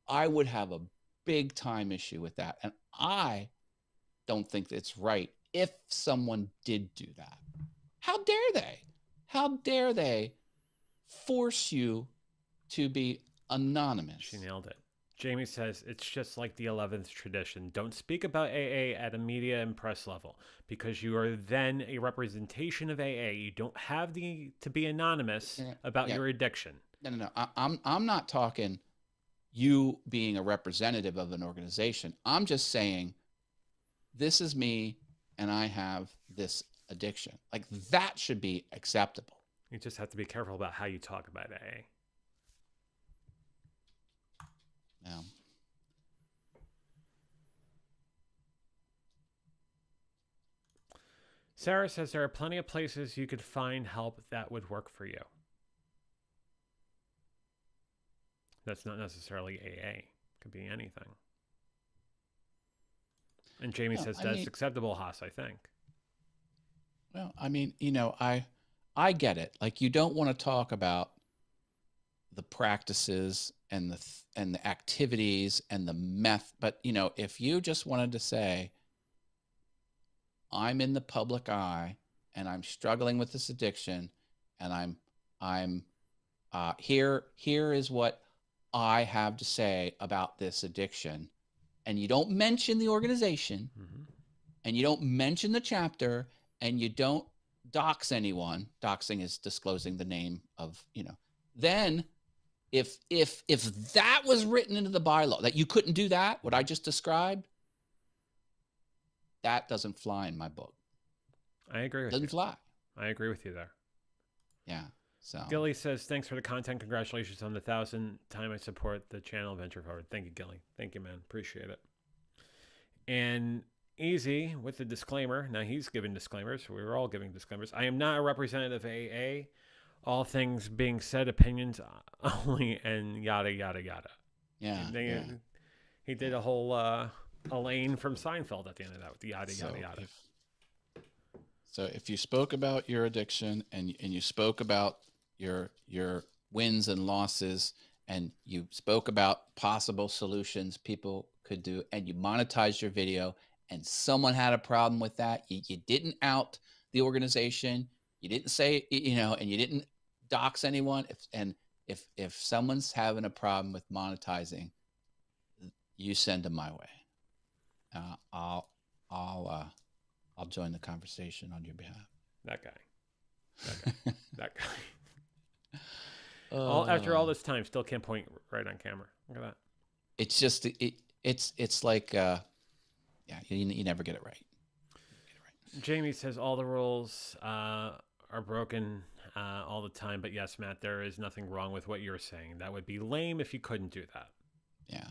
I would have a big time issue with that. And I don't think it's right if someone did do that. How dare they? How dare they force you to be anonymous? She nailed it. Jamie says, it's just like the 11th tradition. Don't speak about AA at a media and press level because you are then a representation of AA. You don't have to be anonymous about your addiction. No. I'm not talking you being a representative of an organization. I'm just saying this is me and I have this addiction. Like that should be acceptable. You just have to be careful about how you talk about AA. Yeah. Sarah says there are plenty of places you could find help that would work for you. That's not necessarily AA. Could be anything. And Jamie says that's acceptable, Haas, I think. Well, I mean, I get it. Like you don't want to talk about the practices and the activities and the meth, but if you just wanted to say, I'm in the public eye and I'm struggling with this addiction, and I'm here is what I have to say about this addiction, and you don't mention the organization, and you don't mention the chapter, and you don't dox anyone. Doxing is disclosing the name of, then if that was written into the bylaw that you couldn't do that, what I just described, that doesn't fly in my book. I agree with you. Doesn't fly. I agree with you there. Yeah. So Gilly says, thanks for the content. Congratulations on the 1,000th time I support the channel Venture Forward. Thank you, Gilly. Thank you, man. Appreciate it. And Easy with the disclaimer. Now he's giving disclaimers. We were all giving disclaimers. I am not a representative of AA. All things being said, opinions only, and yada, yada, yada. Yeah. He did a whole Elaine from Seinfeld at the end of that with the yada, yada, yada. So if you spoke about your addiction and you spoke about your wins and losses, and you spoke about possible solutions people could do, and you monetized your video, and someone had a problem with that, you didn't out the organization, you didn't say, and you didn't dox anyone. If someone's having a problem with monetizing, you send them my way. I'll join the conversation on your behalf. That guy. After all this time, still can't point right on camera. Look at that. it's just it's like yeah, you never get it right. Jamie says all the rules are broken all the time, but yes, Matt, there is nothing wrong with what you're saying. That would be lame if you couldn't do that. Yeah.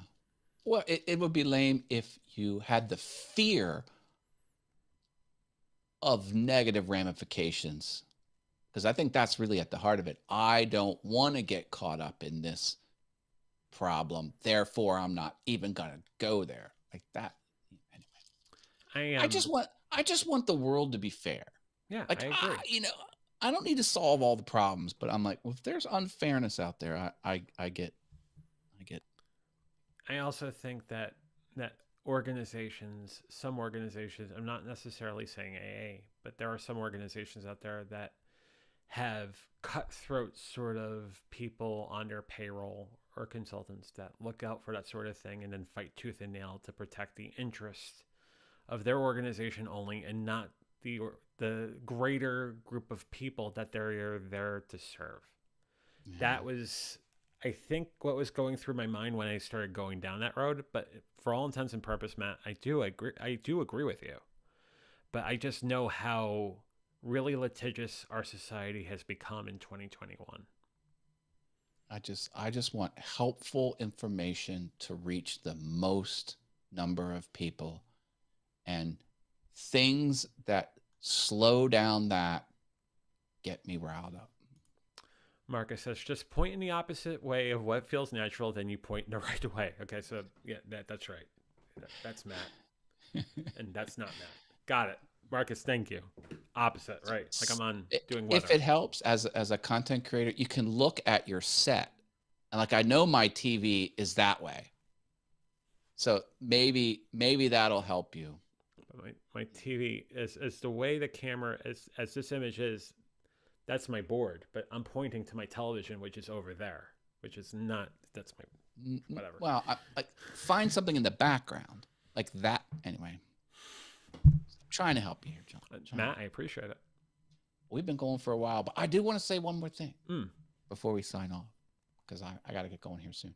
Well, it would be lame if you had the fear of negative ramifications, because I think that's really at the heart of it. I don't want to get caught up in this problem, therefore I'm not even gonna go there like that. Anyway, I just want the world to be fair. Yeah, Like, I agree. I don't need to solve all the problems, but I'm like, well, if there's unfairness out there, I get. I also think that some organizations, I'm not necessarily saying AA, but there are some organizations out there that have cutthroat sort of people on their payroll or consultants that look out for that sort of thing and then fight tooth and nail to protect the interests of their organization only and not the greater group of people that they're there to serve. Yeah. That was, I think, what was going through my mind when I started going down that road. But for all intents and purposes, Matt, I do agree with you. But I just know how really litigious our society has become in 2021. I just want helpful information to reach the most number of people, and things that slow down that get me riled up. Marcus says, just point in the opposite way of what feels natural, then you point in the right way. Okay, so yeah, that's right. That's Matt. And that's not Matt. Got it. Marcus, thank you. Opposite, right. Like I'm on doing weather. If it helps as a content creator, you can look at your set. And like, I know my TV is that way. So maybe that'll help you. My TV is the way the camera as this image is, that's my board, but I'm pointing to my television, which is over there, which is not, that's my, whatever. Well, I find something in the background like that. Anyway, I'm trying to help you here, John. Matt, I appreciate it. We've been going for a while, but I do want to say one more thing before we sign off, because I got to get going here soon.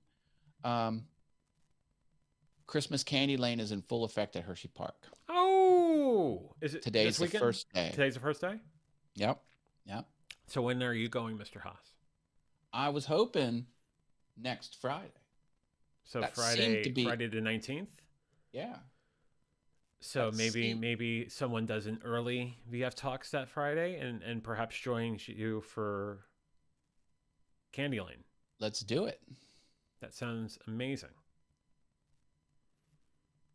Christmas Candy Lane is in full effect at Hershey Park. Oh, is it today's the first day? Today's the first day? Yep. So when are you going, Mr. Haas? I was hoping next Friday. So that Friday the 19th? Yeah. So maybe someone does an early VF Talks that Friday and perhaps joins you for Candy Lane. Let's do it. That sounds amazing.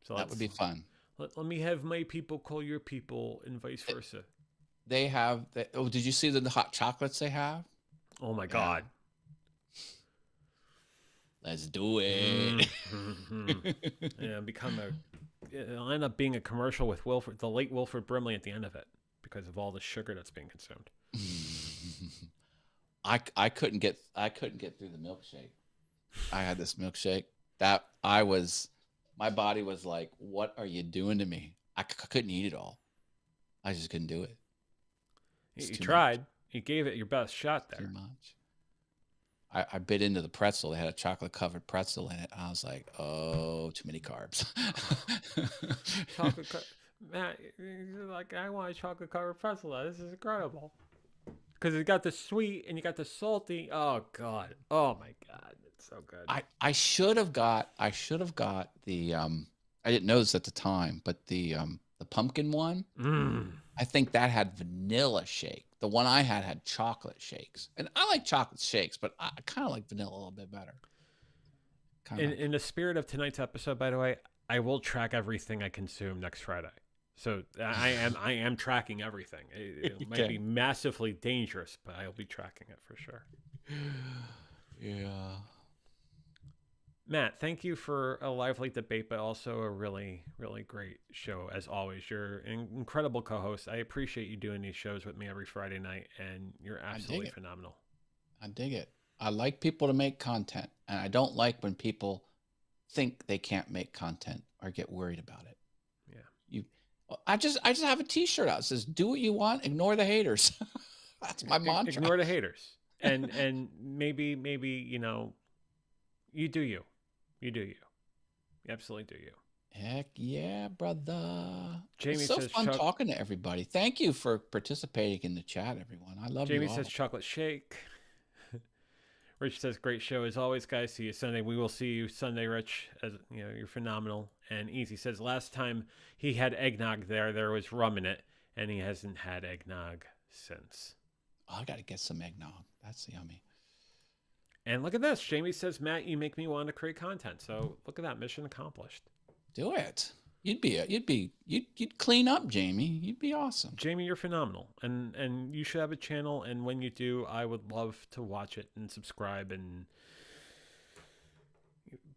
So that would be fun. Let me have my people call your people and vice versa. They have. Oh, did you see the hot chocolates they have? Oh my God! Let's do it. Yeah, it'll end up being a commercial with the late Wilford Brimley at the end of it because of all the sugar that's being consumed. I couldn't get through the milkshake. I had this milkshake that my body was like, "What are you doing to me?" I couldn't eat it all. I just couldn't do it. You tried. Much. You gave it your best shot there. Too much. I bit into the pretzel. They had a chocolate-covered pretzel in it. I was like, oh, too many carbs. Matt, like, I want a chocolate-covered pretzel. This is incredible. Because you got the sweet and you got the salty. Oh, God. Oh, my God. It's so good. I should have got the, I didn't know this at the time, but the pumpkin one. I think that had vanilla shake. The one I had chocolate shakes. And I like chocolate shakes, but I kind of like vanilla a little bit better. In the spirit of tonight's episode, by the way, I will track everything I consume next Friday. So I am tracking everything. It might be massively dangerous, but I'll be tracking it for sure. Yeah. Matt, thank you for a lively debate, but also a really, really great show, as always. You're an incredible co-host. I appreciate you doing these shows with me every Friday night, and you're absolutely phenomenal. I dig it. I like people to make content, and I don't like when people think they can't make content or get worried about it. Yeah. I just have a T-shirt out that says, "Do what you want, ignore the haters." That's my mantra. Ignore the haters, and maybe you do you. You do you. You absolutely do you. Heck yeah, brother. It's Jamie so says fun talking to everybody. Thank you for participating in the chat, everyone. I love you Jamie all. says chocolate shake. Rich says great show as always, guys. See you Sunday. We will see you Sunday, Rich. As you know, you're phenomenal. And Easy says last time he had eggnog there was rum in it, and he hasn't had eggnog since. Oh, I got to get some eggnog. That's yummy. And look at this. Jamie says, Matt, you make me want to create content. So look at that. Mission accomplished. Do it. You'd clean up, Jamie. You'd be awesome. Jamie, you're phenomenal. And you should have a channel. And when you do, I would love to watch it and subscribe and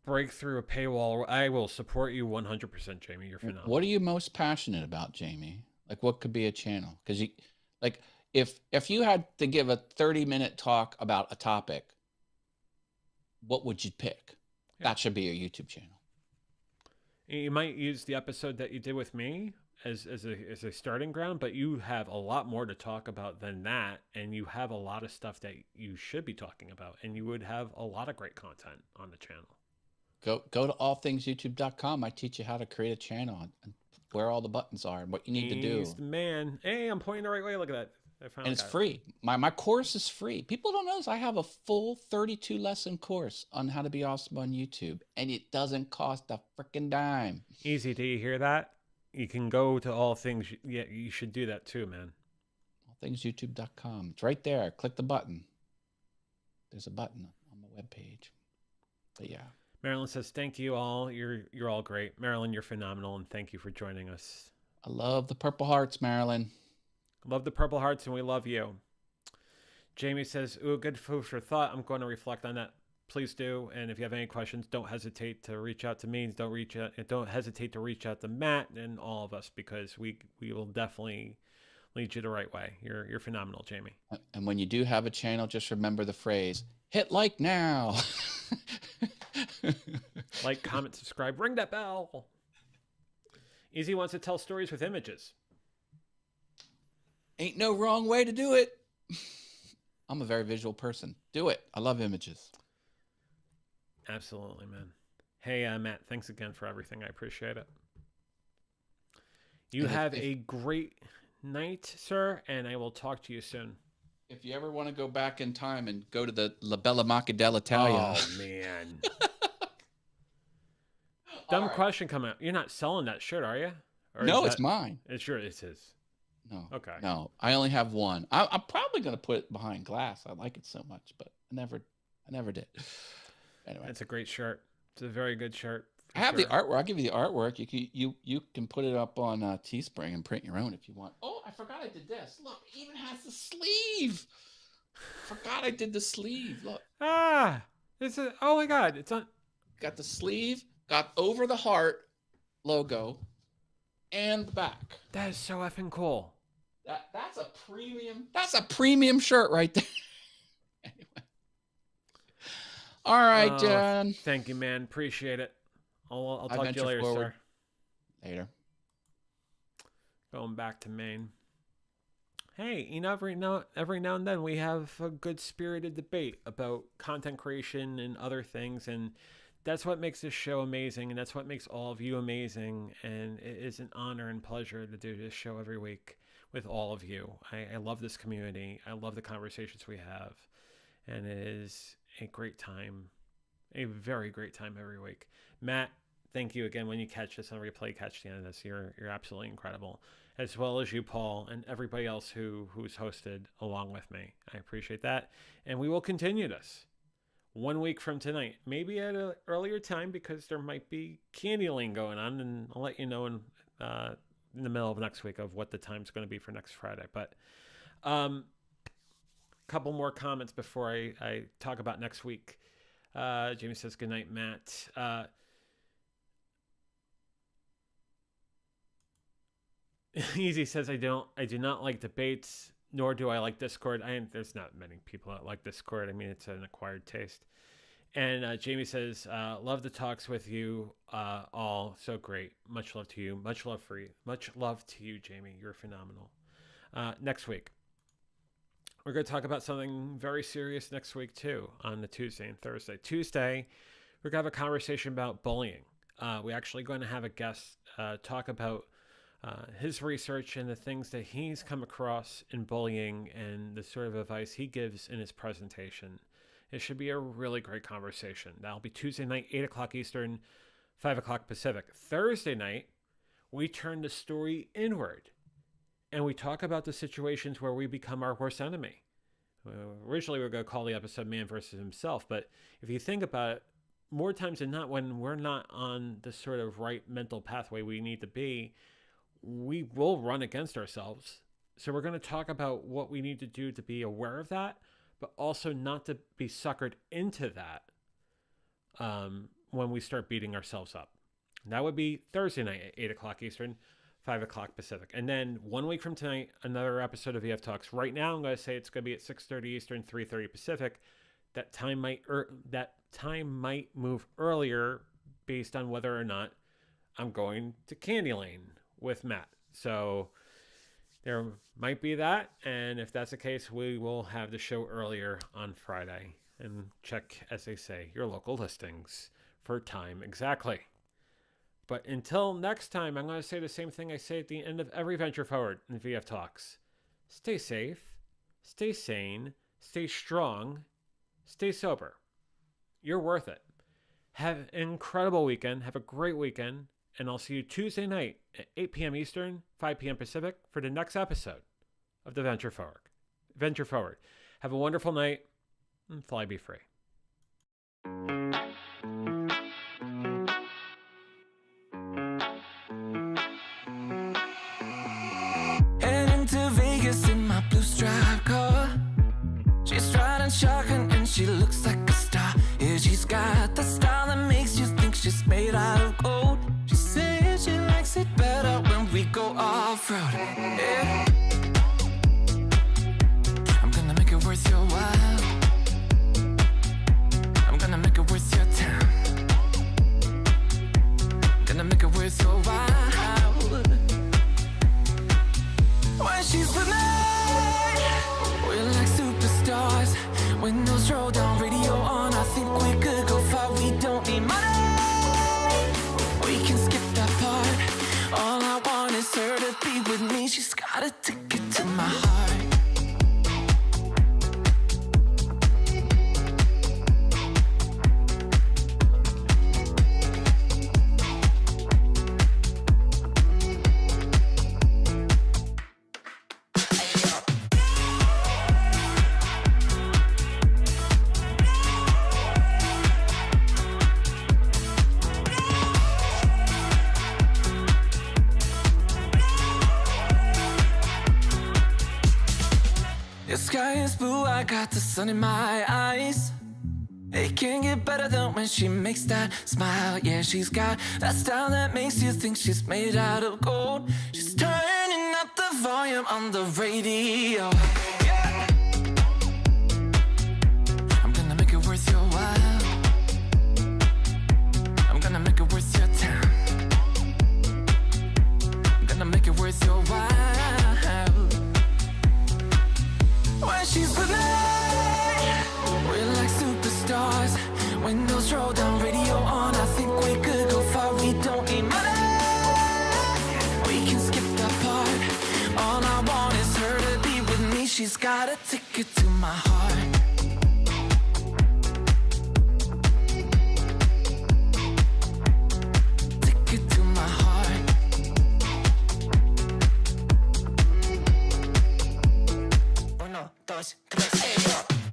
break through a paywall. I will support you 100%, Jamie. You're phenomenal. What are you most passionate about, Jamie? Like, what could be a channel? Because you, like, if you had to give a 30-minute talk about a topic, what would you pick? Yeah. That should be your YouTube channel. You might use the episode that you did with me as a starting ground, but you have a lot more to talk about than that, and you have a lot of stuff that you should be talking about, and you would have a lot of great content on the channel. Go to allthingsyoutube.com. I teach you how to create a channel and where all the buttons are and what you need to do. He's the man. Hey, I'm pointing the right way. Look at that. And it's free. My course is free. People don't know this. I have a full 32 lesson course on how to be awesome on YouTube, and it doesn't cost a freaking dime. Easy. Do you hear that? You can go to All Things. Yeah, you should do that too, man. Allthingsyoutube.com. It's right there. Click the button. There's a button on the webpage. But yeah. Marilyn says, thank you all. You're all great. Marilyn, you're phenomenal, and thank you for joining us. I love the Purple Hearts, Marilyn. Love the Purple Hearts, and we love you. Jamie says, ooh, good food for thought. I'm going to reflect on that. Please do. And if you have any questions, don't hesitate to reach out to me. Don't hesitate to reach out to Matt and all of us, because we will definitely lead you the right way. You're phenomenal, Jamie. And when you do have a channel, just remember the phrase, hit like now. Like, comment, subscribe, ring that bell. Easy wants to tell stories with images. Ain't no wrong way to do it. I'm a very visual person. Do it. I love images. Absolutely, man. Hey, Matt, thanks again for everything. I appreciate it. You have a great night, sir, and I will talk to you soon. If you ever want to go back in time and go to the La Bella Macca dell'Italia. Oh, man. Dumb question coming up. You're not selling that shirt, are you? Or no, it's mine. It's sure it's his. No. Okay. No, I only have one. I'm probably going to put it behind glass. I like it so much, but I never did. Anyway, it's a great shirt. It's a very good shirt. I have the artwork. I'll give you the artwork. You can put it up on Teespring and print your own if you want. Oh, I forgot I did this. Look, it even has the sleeve. Forgot I did the sleeve. Look. Oh my God! It's on. Got the sleeve. Got over the heart logo, and the back. That is so effing cool. That's a premium. That's a premium shirt right there. Anyway. All right, John. Thank you, man. Appreciate it. I'll talk to you later, sir. Later. Going back to Maine. Hey, every now and then we have a good spirited debate about content creation and other things, and that's what makes this show amazing, and that's what makes all of you amazing. And it is an honor and pleasure to do this show every week with all of you. I love this community. I love the conversations we have, and it is a great time, a very great time every week. Matt, thank you again. When you catch this on replay, catch the end of this. You're absolutely incredible, as well as you, Paul, and everybody else who's hosted along with me. I appreciate that, and we will continue this 1 week from tonight, maybe at an earlier time, because there might be Candy Lane going on, and I'll let you know in the middle of next week of what the time's going to be for next Friday. But couple more comments before I talk about next week. Jamie says, good night, Matt. Easy says, I do not like debates, nor do I like Discord. There's not many people that like Discord. I mean, it's an acquired taste. And Jamie says, love the talks with you all. So great. Much love to you. Much love to you, Jamie. You're phenomenal. Next week, we're going to talk about something very serious next week, too, on the Tuesday and Thursday. Tuesday, we're going to have a conversation about bullying. We're actually going to have a guest talk about his research and the things that he's come across in bullying and the sort of advice he gives in his presentation. It should be a really great conversation. That'll be Tuesday night, 8 o'clock Eastern, 5 o'clock Pacific. Thursday night, we turn the story inward and we talk about the situations where we become our worst enemy. Originally, we were going to call the episode Man versus Himself, but if you think about it, more times than not, when we're not on the sort of right mental pathway we need to be, we will run against ourselves. So we're going to talk about what we need to do to be aware of that, but also not to be suckered into that when we start beating ourselves up. And that would be Thursday night at 8 o'clock Eastern, 5 o'clock Pacific. And then 1 week from tonight, another episode of VF Talks. Right now, I'm going to say it's going to be at 6:30 Eastern, 3:30 Pacific. That time might move earlier based on whether or not I'm going to Candy Lane with Matt. So there might be that. And if that's the case, we will have the show earlier on Friday. And check, as they say, your local listings for time exactly. But until next time, I'm going to say the same thing I say at the end of every Venture Forward in VF Talks. Stay safe, stay sane, stay strong, stay sober. You're worth it. Have an incredible weekend. Have a great weekend. And I'll see you Tuesday night at 8 p.m. Eastern, 5 p.m. Pacific for the next episode of the Venture Forward. Venture Forward. Have a wonderful night and fly be free. Heading to Vegas in my blue striped car. She's riding shotgun and she looks like a star. Yeah, she's got the style that makes you think she's made out of gold. She says she likes it better when we go off-road. Yeah. I'm gonna make it worth your while. I'm gonna make it worth your time. I'm gonna make it worth your while. When she's with me, we're like superstars. Windows roll down, radio on. I think we could go far. We don't need money. We can skip that part. All I want is her to be with me. She's got a ticket to my heart. The sky is blue, I got the sun in my eyes. It can't get better than when she makes that smile. Yeah, she's got that style that makes you think she's made out of gold. She's turning up the volume on the radio. Yeah. I'm gonna make it worth your while. I'm gonna make it worth your time. I'm gonna make it worth your while. When she's with me, we're like superstars. Windows roll down, radio on. I think we could go far. We don't need money. We can skip that part. All I want is her to be with me. She's got a ticket to my heart. Ticket to my heart. 1, 2, 3, 4